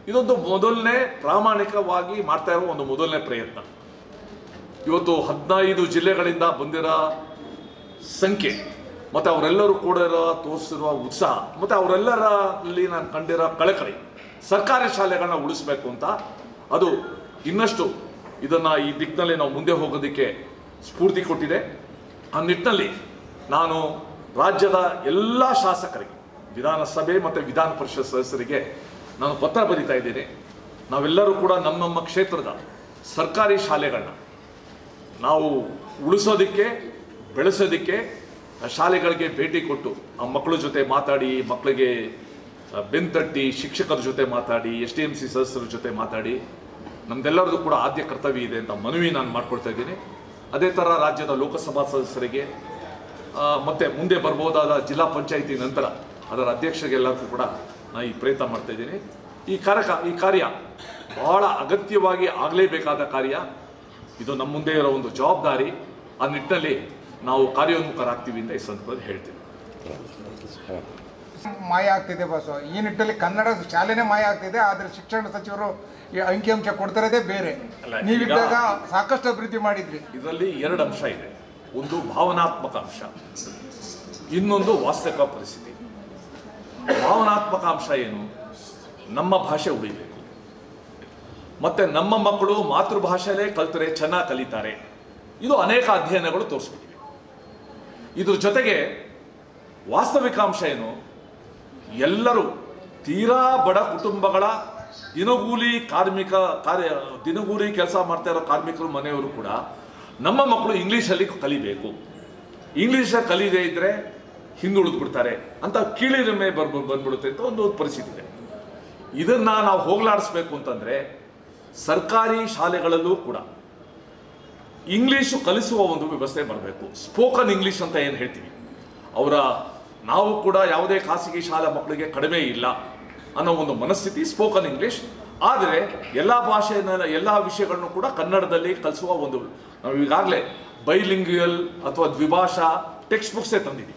ಇದೊಂದು ಮೊದಲನೇ ಪ್ರಾಮಾಣಿಕವಾಗಿ ಮಾಡ್ತಾ ಇರೋ ಒಂದು ಮೊದಲನೇ ಪ್ರಯತ್ನ. ಇವತ್ತು 15 ಜಿಲ್ಲೆಗಳಿಂದ ಬಂದಿರೋ ಸಂಖ್ಯೆ ಮತ್ತು ಅವರೆಲ್ಲರೂ ಕೂಡ ತೋರಿಸಿರುವ ಉತ್ಸಾಹ ಮತ್ತು ಅವರೆಲ್ಲರಲ್ಲಿ ನಾನು ಕಂಡಿರೋ ಕಳಕಳಿ ಸರ್ಕಾರಿ ಶಾಲೆಗಳನ್ನ ಉಳಿಸ್ಬೇಕು ಅಂತ, ಅದು ಇನ್ನಷ್ಟು ಇದನ್ನು ಈ ದಿಕ್ಕಿನಲ್ಲಿ ನಾವು ಮುಂದೆ ಹೋಗೋದಕ್ಕೆ ಸ್ಫೂರ್ತಿ ಕೊಟ್ಟಿದೆ. ಆ ನಿಟ್ಟಿನಲ್ಲಿ ನಾನು ರಾಜ್ಯದ ಎಲ್ಲ ಶಾಸಕರಿಗೆ, ವಿಧಾನಸಭೆ ಮತ್ತು ವಿಧಾನ ಪರಿಷತ್ ಸದಸ್ಯರಿಗೆ ನಾನು ಪತ್ರ ಬರೀತಾ ಇದ್ದೀನಿ. ನಾವೆಲ್ಲರೂ ಕೂಡ ನಮ್ಮ ಕ್ಷೇತ್ರದ ಸರ್ಕಾರಿ ಶಾಲೆಗಳನ್ನ ನಾವು ಉಳಿಸೋದಕ್ಕೆ, ಬೆಳೆಸೋದಕ್ಕೆ ಶಾಲೆಗಳಿಗೆ ಭೇಟಿ ಕೊಟ್ಟು ಆ ಮಕ್ಕಳ ಜೊತೆ ಮಾತಾಡಿ, ಮಕ್ಕಳಿಗೆ ಬೆಂತಟ್ಟಿ, ಶಿಕ್ಷಕರ ಜೊತೆ ಮಾತಾಡಿ, SDMC ಸದಸ್ಯರ ಜೊತೆ ಮಾತಾಡಿ ನಮ್ದೆಲ್ಲರದು ಕೂಡ ಆದ್ಯ ಕರ್ತವ್ಯ ಇದೆ ಅಂತ ಮನವಿ ನಾನು ಮಾಡ್ಕೊಳ್ತಾ ಇದ್ದೀನಿ. ಅದೇ ಥರ ರಾಜ್ಯದ ಲೋಕಸಭಾ ಸದಸ್ಯರಿಗೆ ಮತ್ತು ಮುಂದೆ ಬರ್ಬೋದಾದ ಜಿಲ್ಲಾ ಪಂಚಾಯಿತಿ ನಂತರ ಅದರ ಅಧ್ಯಕ್ಷರಿಗೆಲ್ಲರಿಗೂ ಕೂಡ ನಾನು ಈ ಪ್ರಯತ್ನ ಮಾಡ್ತಾ ಇದ್ದೀನಿ. ಈ ಕಾರ್ಯ ಬಹಳ ಅಗತ್ಯವಾಗಿ ಆಗಲೇಬೇಕಾದ ಕಾರ್ಯ. ಇದು ನಮ್ಮ ಮುಂದೆ ಇರೋ ಒಂದು ಜವಾಬ್ದಾರಿ. ಆ ನಿಟ್ಟಿನಲ್ಲಿ ನಾವು ಕಾರ್ಯೋನ್ಮುಖರಾಗ್ತೀವಿ ಅಂತ ಈ ಸಂದರ್ಭದಲ್ಲಿ ಹೇಳ್ತೀವಿ. ಮಾಯ ಆಗ್ತಿದೆ ಬಸ್. ಈ ನಿಟ್ಟಿನಲ್ಲಿ ಕನ್ನಡ ಶಾಲೆನೇ ಮಾಯ ಆಗ್ತಿದೆ. ಆದರೆ ಶಿಕ್ಷಣ ಸಚಿವರು ಈ ಅಂಕಿಅಂಶ ಕೊಡ್ತಿರೋದೇ ಬೇರೆ. ನೀವಿದ್ದಾಗ ಸಾಕಷ್ಟು ಅಭಿವೃದ್ಧಿ ಮಾಡಿದ್ರಿ. ಇದರಲ್ಲಿ 2 ಅಂಶ ಇದೆ. ಒಂದು ಭಾವನಾತ್ಮಕ ಅಂಶ, ಇನ್ನೊಂದು ವಾಸ್ತವಿಕ ಪರಿಸ್ಥಿತಿ. ಭಾವನಾತ್ಮಕ ಅಂಶ ಏನು? ನಮ್ಮ ಭಾಷೆ ಉಳಿಬೇಕು, ಮತ್ತೆ ನಮ್ಮ ಮಕ್ಕಳು ಮಾತೃಭಾಷೆಯಲ್ಲೇ ಕಲ್ತರೆ ಚೆನ್ನಾಗಿ ಕಲಿತಾರೆ. ಇದು ಅನೇಕ ಅಧ್ಯಯನಗಳು ತೋರಿಸ್ಬಿಟ್ಟಿವೆ. ಇದ್ರ ಜೊತೆಗೆ ವಾಸ್ತವಿಕ ಅಂಶ ಏನು? ಎಲ್ಲರೂ ತೀರಾ ಬಡ ಕುಟುಂಬಗಳ ದಿನಗೂಲಿ ಕೆಲಸ ಮಾಡ್ತಾ ಇರೋ ಕಾರ್ಮಿಕರು ಮನೆಯವರು ಕೂಡ ನಮ್ಮ ಮಕ್ಕಳು ಇಂಗ್ಲೀಷಲ್ಲಿ ಕಲಿಬೇಕು, ಇಂಗ್ಲೀಷಲ್ಲಿ ಕಲಿಯದೇ ಇದ್ದರೆ ಹಿಂದುಳಿದು ಬಿಡ್ತಾರೆ ಅಂತ ಕೀಳಿರಿಮೆ ಬಂದ್ಬಿಡುತ್ತೆ ಅಂತ ಒಂದು ಪರಿಸ್ಥಿತಿ ಇದೆ. ಇದನ್ನು ನಾವು ಹೋಗಲಾಡಿಸ್ಬೇಕು ಅಂತಂದರೆ ಸರ್ಕಾರಿ ಶಾಲೆಗಳಲ್ಲೂ ಕೂಡ ಇಂಗ್ಲೀಷು ಕಲಿಸುವ ಒಂದು ವ್ಯವಸ್ಥೆ ಬರಬೇಕು. ಸ್ಪೋಕನ್ ಇಂಗ್ಲೀಷ್ ಅಂತ ಏನು ಹೇಳ್ತೀವಿ, ನಾವು ಕೂಡ ಯಾವುದೇ ಖಾಸಗಿ ಶಾಲಾ ಮಕ್ಕಳಿಗೆ ಕಡಿಮೆ ಇಲ್ಲ ಅನ್ನೋ ಒಂದು ಮನಸ್ಥಿತಿ ಸ್ಪೋಕನ್ ಇಂಗ್ಲೀಷ್. ಆದರೆ ಎಲ್ಲ ಎಲ್ಲ ವಿಷಯಗಳನ್ನು ಕೂಡ ಕನ್ನಡದಲ್ಲಿ ಕಲಿಸುವ ಒಂದು, ನಾವು ಈಗಾಗಲೇ ಬೈಲಿಂಗ್ಯುಯಲ್ ಅಥವಾ ದ್ವಿಭಾಷಾ ಟೆಕ್ಸ್ಟ್ ಬುಕ್ಸೇ ತಂದಿದ್ದೀವಿ.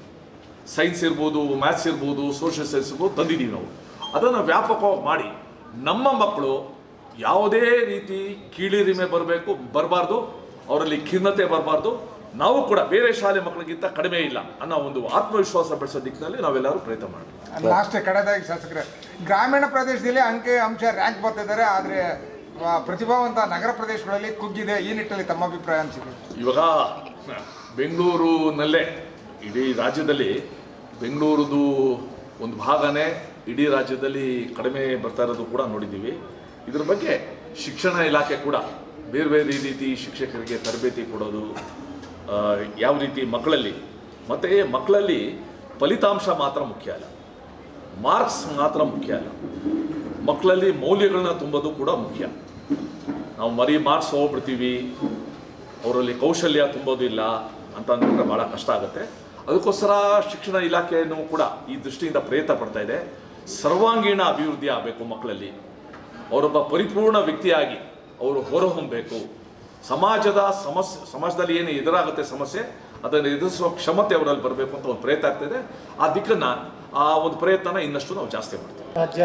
ಸೈನ್ಸ್ ಇರ್ಬೋದು, ಮ್ಯಾಥ್ಸ್ ಇರ್ಬೋದು, ಸೋಷಿಯಲ್ ಸೈನ್ಸ್ ಇರ್ಬೋದು ತಂದಿದ್ದೀವಿ ನಾವು. ಅದನ್ನು ವ್ಯಾಪಕವಾಗಿ ಮಾಡಿ ನಮ್ಮ ಮಕ್ಕಳು ಯಾವುದೇ ರೀತಿ ಕೀಳಿರಿಮೆ ಬರಬಾರ್ದು, ಅವರಲ್ಲಿ ಖಿನ್ನತೆ ಬರಬಾರ್ದು, ನಾವು ಕೂಡ ಬೇರೆ ಶಾಲೆ ಮಕ್ಕಳಿಗಿಂತ ಕಡಿಮೆ ಇಲ್ಲ ಅನ್ನೋ ಒಂದು ಆತ್ಮವಿಶ್ವಾಸ ಬೆಳೆಸೋ ದಿಕ್ಕಿನಲ್ಲಿ ನಾವೆಲ್ಲರೂ ಪ್ರಯತ್ನ ಮಾಡ್ತೀವಿ. ಲಾಸ್ಟ್ ಕಡೆದಾಗಿ ಶಾಸಕರೇ, ಗ್ರಾಮೀಣ ಪ್ರದೇಶದಲ್ಲಿ ಅಂಕಿ ಅಂಶ ರ್ಯಾಂಕ್ ಬರ್ತಿದ್ದಾರೆ, ಆದರೆ ಪ್ರತಿಭಾವಂತ ನಗರ ಪ್ರದೇಶಗಳಲ್ಲಿ ಕುಗ್ಗಿದೆ. ಈ ನಿಟ್ಟಲ್ಲಿ ತಮ್ಮ ಅಭಿಪ್ರಾಯ ಅನಿಸಿದೆ? ಇವಾಗ ಬೆಂಗಳೂರಿನಲ್ಲೇ ಇಡೀ ರಾಜ್ಯದಲ್ಲಿ ಬೆಂಗಳೂರದು ಒಂದು ಭಾಗನೇ ಇಡೀ ರಾಜ್ಯದಲ್ಲಿ ಕಡಿಮೆ ಬರ್ತಾ ಇರೋದು ಕೂಡ ನೋಡಿದ್ದೀವಿ. ಇದ್ರ ಬಗ್ಗೆ ಶಿಕ್ಷಣ ಇಲಾಖೆ ಕೂಡ ಬೇರೆ ಬೇರೆ ರೀತಿ ಶಿಕ್ಷಕರಿಗೆ ತರಬೇತಿ ಕೊಡೋದು, ಯಾವ ರೀತಿ ಮಕ್ಕಳಲ್ಲಿ ಫಲಿತಾಂಶ ಮಾತ್ರ ಮುಖ್ಯ ಅಲ್ಲ, ಮಾರ್ಕ್ಸ್ ಮಾತ್ರ ಮುಖ್ಯ ಅಲ್ಲ, ಮಕ್ಕಳಲ್ಲಿ ಮೌಲ್ಯಗಳನ್ನ ತುಂಬೋದು ಕೂಡ ಮುಖ್ಯ. ನಾವು ಮಾರ್ಕ್ಸ್ ಹೋಗ್ಬಿಡ್ತೀವಿ, ಅವರಲ್ಲಿ ಕೌಶಲ್ಯ ತುಂಬೋದಿಲ್ಲ ಅಂತ ಅಂದ್ಬಿಟ್ರೆ ಭಾಳ ಕಷ್ಟ ಆಗುತ್ತೆ. ಅದಕ್ಕೋಸ್ಕರ ಶಿಕ್ಷಣ ಇಲಾಖೆಯನ್ನು ಕೂಡ ಈ ದೃಷ್ಟಿಯಿಂದ ಪ್ರಯತ್ನ ಪಡ್ತಾ ಇದೆ. ಸರ್ವಾಂಗೀಣ ಅಭಿವೃದ್ಧಿ ಆಗಬೇಕು ಮಕ್ಕಳಲ್ಲಿ, ಅವರೊಬ್ಬ ಪರಿಪೂರ್ಣ ವ್ಯಕ್ತಿಯಾಗಿ ಅವರು ಹೊರಹೊಮ್ಮಬೇಕು. ಸಮಾಜದಲ್ಲಿ ಏನು ಎದುರಾಗುತ್ತೆ ಸಮಸ್ಯೆ, ಅದನ್ನು ಎದುರಿಸುವ ಕ್ಷಮತೆ ಅವರಲ್ಲಿ ಬರಬೇಕು ಅಂತ ಒಂದು ಪ್ರಯತ್ನ ಆಗ್ತಾಯಿದೆ. ಆ ದಿಕ್ಕನ್ನು, ಆ ಒಂದು ಪ್ರಯತ್ನನ ಇನ್ನಷ್ಟು ನಾವು ಜಾಸ್ತಿ ಮಾಡ್ತೀವಿ. ರಾಜ್ಯ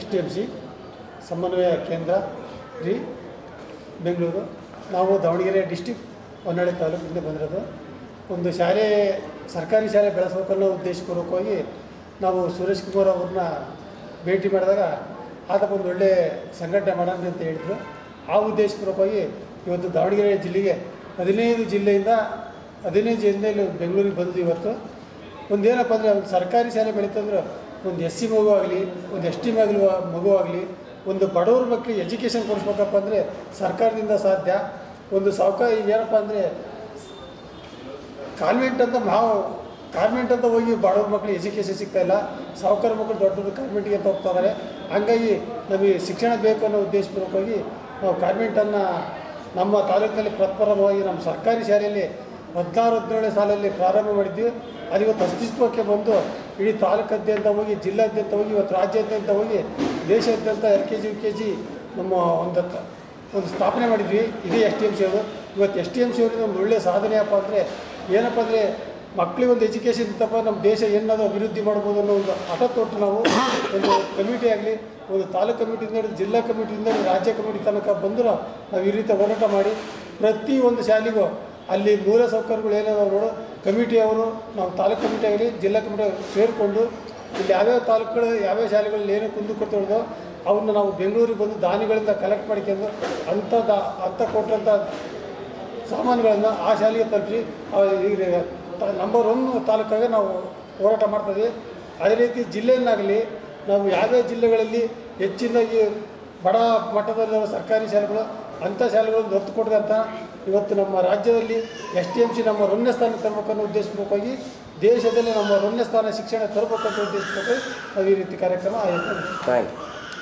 STMC ಸಮನ್ವಯ ಕೇಂದ್ರ ಬೆಂಗಳೂರು, ನಾವು ದಾವಣಗೆರೆ ಡಿಸ್ಟಿಕ್ ಹೊನ್ನಾಳಿ ತಾಲೂಕಿಂದ ಬಂದಿರೋದು. ಒಂದು ಸರ್ಕಾರಿ ಶಾಲೆ ಬೆಳೆಸಬೇಕನ್ನೋ ಉದ್ದೇಶಪೂರ್ವಕವಾಗಿ ನಾವು ಸುರೇಶ್ ಕುಮಾರ್ ಅವ್ರನ್ನ ಭೇಟಿ ಮಾಡಿದಾಗ ಆತಪ್ಪ ಒಂದು ಒಳ್ಳೆ ಸಂಘಟನೆ ಮಾಡೋಣ ಅಂತ ಹೇಳಿದ್ರು. ಆ ಉದ್ದೇಶಪೂರ್ವಕವಾಗಿ ಇವತ್ತು ದಾವಣಗೆರೆ ಜಿಲ್ಲೆಗೆ 15 ಜಿಲ್ಲೆಯಿಂದ ಇಲ್ಲಿ ಬೆಂಗಳೂರಿಗೆ ಬಂದು ಇವತ್ತು ಒಂದೇನಪ್ಪ ಅಂದರೆ ಒಂದು ಸರ್ಕಾರಿ ಶಾಲೆ ಬೆಳೀತಂದ್ರೆ ಒಂದು SC ಮಗು ಆಗಲಿ, ಒಂದು ST ಮಗು ಆಗಲಿ, ಒಂದು ಬಡವ್ರ ಮಕ್ಕಳಿಗೆ ಎಜುಕೇಷನ್ ಕೊಡಿಸ್ಬೇಕಪ್ಪ ಅಂದರೆ ಸರ್ಕಾರದಿಂದ ಸಾಧ್ಯ. ಒಂದು ಏನಪ್ಪ ಅಂದರೆ ಕಾನ್ವೆಂಟ್ ಅಂತ ಹೋಗಿ ಬಡವ್ರ ಮಕ್ಕಳಿಗೆ ಎಜುಕೇಷನ್ ಸಿಗ್ತಾಯಿಲ್ಲ, ಸಾಹುಕಾರ ಮಕ್ಕಳು ದೊಡ್ಡ ಕಾನ್ವೆಂಟ್ಗೆ ಅಂತ ಹೋಗ್ತಾ ಇದ್ದಾರೆ. ಹಂಗಾಗಿ ನಮಗೆ ಶಿಕ್ಷಣ ಬೇಕು ಅನ್ನೋ ಉದ್ದೇಶಪೂರ್ವಕವಾಗಿ ನಾವು ಕಾನ್ವೆಂಟನ್ನು ನಮ್ಮ ತಾಲೂಕಿನಲ್ಲಿ ಪ್ರಪ್ರಥಮವಾಗಿ ನಮ್ಮ ಸರ್ಕಾರಿ ಶಾಲೆಯಲ್ಲಿ 16-17 ಸಾಲಲ್ಲಿ ಪ್ರಾರಂಭ ಮಾಡಿದ್ವಿ. ಅದು ಇವತ್ತು ಅಸ್ತಿತ್ವಕ್ಕೆ ಬಂದು ಇಡೀ ತಾಲೂಕಾದ್ಯಂತ ಹೋಗಿ, ಜಿಲ್ಲಾದ್ಯಂತ ಹೋಗಿ, ಇವತ್ತು ರಾಜ್ಯಾದ್ಯಂತ ಹೋಗಿ, ದೇಶಾದ್ಯಂತ LKG UKG ನಮ್ಮ ಒಂದು ಸ್ಥಾಪನೆ ಮಾಡಿದ್ವಿ. ಇದೇ STMC ಅವರು. ಇವತ್ತು STMC ಅವರಿಂದ ಒಂದು ಒಳ್ಳೆಯ ಸಾಧನೆಯಪ್ಪ ಅಂದರೆ ಏನಪ್ಪ ಅಂದರೆ ಮಕ್ಕಳಿಗೆ ಒಂದು ಎಜುಕೇಷನ್ ಇತ್ತಪ್ಪ, ನಮ್ಮ ದೇಶ ಏನಾದರೂ ಅಭಿವೃದ್ಧಿ ಮಾಡ್ಬೋದು ಅನ್ನೋ ಒಂದು ಹಠ ತೊಟ್ಟು ನಾವು ಒಂದು ಕಮಿಟಿ ಆಗಲಿ, ಒಂದು ತಾಲೂಕು ಕಮಿಟಿಯಿಂದ ಹಿಡಿದು ಜಿಲ್ಲಾ ಕಮಿಟಿಯಿಂದ ರಾಜ್ಯ ಕಮಿಟಿ ತನಕ ಬಂದು ನಾವು ಈ ರೀತಿ ಹೋರಾಟ ಮಾಡಿ ಪ್ರತಿ ಒಂದು ಶಾಲೆಗೂ ಅಲ್ಲಿ ಮೂಲ ಸೌಕರ್ಯಗಳು ಏನೇನೋ ನೋಡು ಕಮಿಟಿಯವರು, ನಾವು ತಾಲೂಕು ಕಮಿಟಿ ಆಗಲಿ ಜಿಲ್ಲಾ ಕಮಿಟಿ ಸೇರಿಕೊಂಡು ಇಲ್ಲಿ ಯಾವ್ಯಾವ ತಾಲೂಕುಗಳು ಯಾವ್ಯಾವ ಶಾಲೆಗಳಲ್ಲಿ ಏನು ಕುಂದುಕೊಳ್ತೋ ಅವನ್ನ ನಾವು ಬೆಂಗಳೂರಿಗೆ ಬಂದು ದಾನಿಗಳಿಂದ ಕಲೆಕ್ಟ್ ಮಾಡ್ಕೊಂಡು ಅಂಥ ಕೊಟ್ಟಂಥ ಸಾಮಾನುಗಳನ್ನು ಆ ಶಾಲೆಗೆ ತಲುಪಿಸಿ ಈಗ ನಂಬರ್ 1 ತಾಲೂಕಾಗೆ ನಾವು ಹೋರಾಟ ಮಾಡ್ತೀವಿ. ಅದೇ ರೀತಿ ಜಿಲ್ಲೆಯನ್ನಾಗಲಿ ನಾವು ಯಾವ್ಯಾವ ಜಿಲ್ಲೆಗಳಲ್ಲಿ ಹೆಚ್ಚಿನಾಗಿ ಬಡ ಮಟ್ಟದಲ್ಲಿರುವ ಸರ್ಕಾರಿ ಶಾಲೆಗಳು ಅಂಥ ಶಾಲೆಗಳನ್ನು ಹೊತ್ತು ಕೊಡದೆ ಅಂತ ಇವತ್ತು ನಮ್ಮ ರಾಜ್ಯದಲ್ಲಿ STMC ನಮ್ಮ 1ನೇ ಸ್ಥಾನ ತರಬೇಕನ್ನೋ ಉದ್ದೇಶಪೂರ್ವಕವಾಗಿ ದೇಶದಲ್ಲಿ ನಮ್ಮ 1ನೇ ಸ್ಥಾನ ಶಿಕ್ಷಣ ತರಬೇಕಂತ ಉದ್ದೇಶಪೂರ್ವಕವಾಗಿ ನಾವು ಈ ರೀತಿ ಕಾರ್ಯಕ್ರಮ ಆಯೋಜನೆ.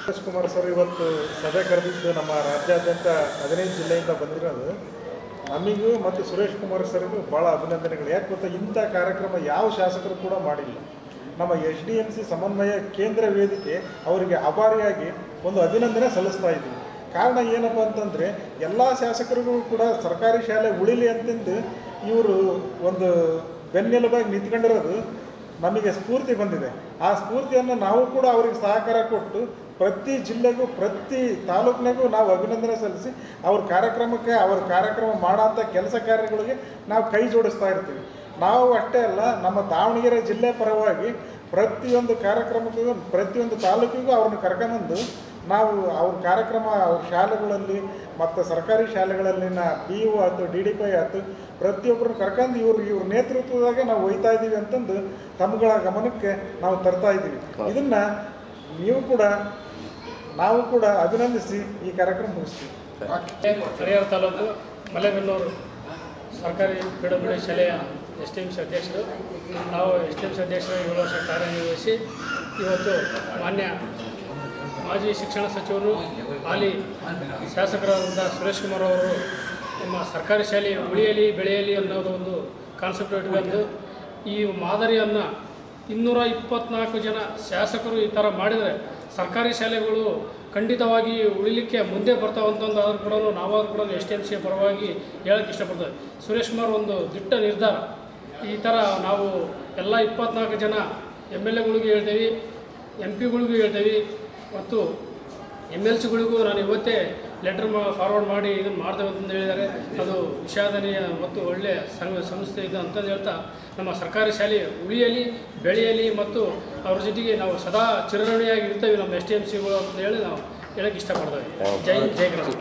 ಸುರೇಶ್ ಕುಮಾರ್ ಸರ್ ಇವತ್ತು ಸಭೆ ಕರೆದಿದ್ದು ನಮ್ಮ ರಾಜ್ಯಾದ್ಯಂತ 15 ಜಿಲ್ಲೆಯಿಂದ ಬಂದಿರೋದು ನಮಗೂ ಮತ್ತು ಸುರೇಶ್ ಕುಮಾರ್ ಸರ್ಗೂ ಭಾಳ ಅಭಿನಂದನೆಗಳು. ಯಾಕೆ ಗೊತ್ತಾ, ಇಂಥ ಕಾರ್ಯಕ್ರಮ ಯಾವ ಶಾಸಕರು ಕೂಡ ಮಾಡಿಲ್ಲ. ನಮ್ಮ SDMC ಸಮನ್ವಯ ಕೇಂದ್ರ ವೇದಿಕೆ ಅವರಿಗೆ ಆಭಾರಿಯಾಗಿ ಒಂದು ಅಭಿನಂದನೆ ಸಲ್ಲಿಸ್ತಾ ಇದ್ದೀವಿ. ಕಾರಣ ಏನಪ್ಪ ಅಂತಂದರೆ ಎಲ್ಲ ಶಾಸಕರಿಗೂ ಕೂಡ ಸರ್ಕಾರಿ ಶಾಲೆ ಉಳಿಲಿ ಅಂತಂದು ಇವರು ಒಂದು ಬೆನ್ನೆಲುಬಾಗಿ ನಿಂತ್ಕೊಂಡಿರೋದು ನಮಗೆ ಸ್ಫೂರ್ತಿ ಬಂದಿದೆ. ಆ ಸ್ಫೂರ್ತಿಯನ್ನು ನಾವು ಕೂಡ ಅವರಿಗೆ ಸಹಕಾರ ಕೊಟ್ಟು ಪ್ರತಿ ಜಿಲ್ಲೆಗೂ ಪ್ರತಿ ತಾಲೂಕಿನಾಗೂ ನಾವು ಅಭಿನಂದನೆ ಸಲ್ಲಿಸಿ ಅವ್ರ ಕಾರ್ಯಕ್ರಮ ಮಾಡೋಂಥ ಕೆಲಸ ಕಾರ್ಯಗಳಿಗೆ ನಾವು ಕೈ ಜೋಡಿಸ್ತಾ ಇರ್ತೀವಿ. ನಾವು ಅಷ್ಟೇ ಅಲ್ಲ, ನಮ್ಮ ದಾವಣಗೆರೆ ಜಿಲ್ಲೆ ಪರವಾಗಿ ಪ್ರತಿಯೊಂದು ಕಾರ್ಯಕ್ರಮಕ್ಕೂ ಪ್ರತಿಯೊಂದು ತಾಲೂಕಿಗೂ ಅವ್ರನ್ನ ಕರ್ಕೊಂಬಂದು ನಾವು ಅವ್ರ ಕಾರ್ಯಕ್ರಮ ಅವ್ರ ಶಾಲೆಗಳಲ್ಲಿ ಮತ್ತು ಸರ್ಕಾರಿ ಶಾಲೆಗಳಲ್ಲಿನ PU ಆಯ್ತು DDP ಆಯ್ತು ಪ್ರತಿಯೊಬ್ಬರನ್ನ ಕರ್ಕೊಂಡು ಇವ್ರ ನೇತೃತ್ವದಾಗ ನಾವು ಒಯ್ತಾ ಇದ್ದೀವಿ ಅಂತಂದು ತಮ್ಮಗಳ ಗಮನಕ್ಕೆ ನಾವು ತರ್ತಾ ಇದ್ದೀವಿ. ಇದನ್ನು ನೀವು ಕೂಡ ನಾವು ಕೂಡ ಅಭಿನಂದಿಸಿ ಈ ಕಾರ್ಯಕ್ರಮ ಮುಗಿಸ್ತೀವಿ. ಹರಿಹರ ತಾಲೂಕು ಮಲೆಬೆನ್ನೂರು ಸರ್ಕಾರಿ ಬಿಡುಗಡೆ ಶಾಲೆಯ STMC ಅಧ್ಯಕ್ಷರು. ನಾವು STMC ಅಧ್ಯಕ್ಷರಾಗಿ 7 ವರ್ಷ ಕಾರ್ಯನಿರ್ವಹಿಸಿ ಇವತ್ತು ಮಾನ್ಯ ಮಾಜಿ ಶಿಕ್ಷಣ ಸಚಿವರು ಹಾಲಿ ಶಾಸಕರಾದಂಥ ಸುರೇಶ್ ಕುಮಾರ್ ಅವರು ನಮ್ಮ ಸರ್ಕಾರಿ ಶಾಲೆ ಉಳಿಯಲಿ ಬೆಳೆಯಲಿ ಅನ್ನೋದು ಒಂದು ಕಾನ್ಸೆಪ್ಟ್ ಇಟ್ಕೊಂಡು ಈ ಮಾದರಿಯನ್ನು 224 ಜನ ಶಾಸಕರು ಈ ಥರ ಮಾಡಿದರೆ ಸರ್ಕಾರಿ ಶಾಲೆಗಳು ಖಂಡಿತವಾಗಿ ಉಳಿಲಿಕ್ಕೆ ಮುಂದೆ ಬರ್ತಾವಂತಂದಾದ್ರೂ ಕೂಡ ನಾವಾದ್ರೂ ಕೂಡ STMC ಪರವಾಗಿ ಹೇಳೋಕ್ಕೆ ಇಷ್ಟಪಡ್ತೇವೆ. ಸುರೇಶ್ ಕುಮಾರ್ ಒಂದು ದಿಟ್ಟ ನಿರ್ಧಾರ. ಈ ಥರ ನಾವು ಎಲ್ಲ 24 ಜನ MLAಗಳಿಗೂ ಹೇಳ್ತೇವೆ, MP ಗಳಿಗೂ ಹೇಳ್ತೇವೆ ಮತ್ತು MLCಗಳಿಗೂ ನಾನು ಇವತ್ತೇ ಲೆಟರ್ ಫಾರ್ವರ್ಡ್ ಮಾಡಿ ಇದನ್ನು ಮಾಡ್ತೇವೆ ಅಂತಂದು ಹೇಳಿದ್ದಾರೆ. ಅದು ವಿಷಾದನೀಯ ಮತ್ತು ಒಳ್ಳೆಯ ಸಂಸ್ಥೆ ಇದೆ ಅಂತಂದು ಹೇಳ್ತಾ ನಮ್ಮ ಸರ್ಕಾರಿ ಶಾಲೆ ಉಳಿಯಲಿ ಬೆಳೆಯಲಿ ಮತ್ತು ಅವ್ರ ಜೊತೆಗೆ ನಾವು ಸದಾ ಚಿರಋಣಿಯಾಗಿ ಇರ್ತೇವೆ ನಮ್ಮ STMCಗಳು ಅಂತ ಹೇಳಿ ನಾವು ಹೇಳೋಕ್ಕೆ ಇಷ್ಟಪಡ್ತೇವೆ. ಜೈ ಜೈ ಕರ್ನಾಟಕ.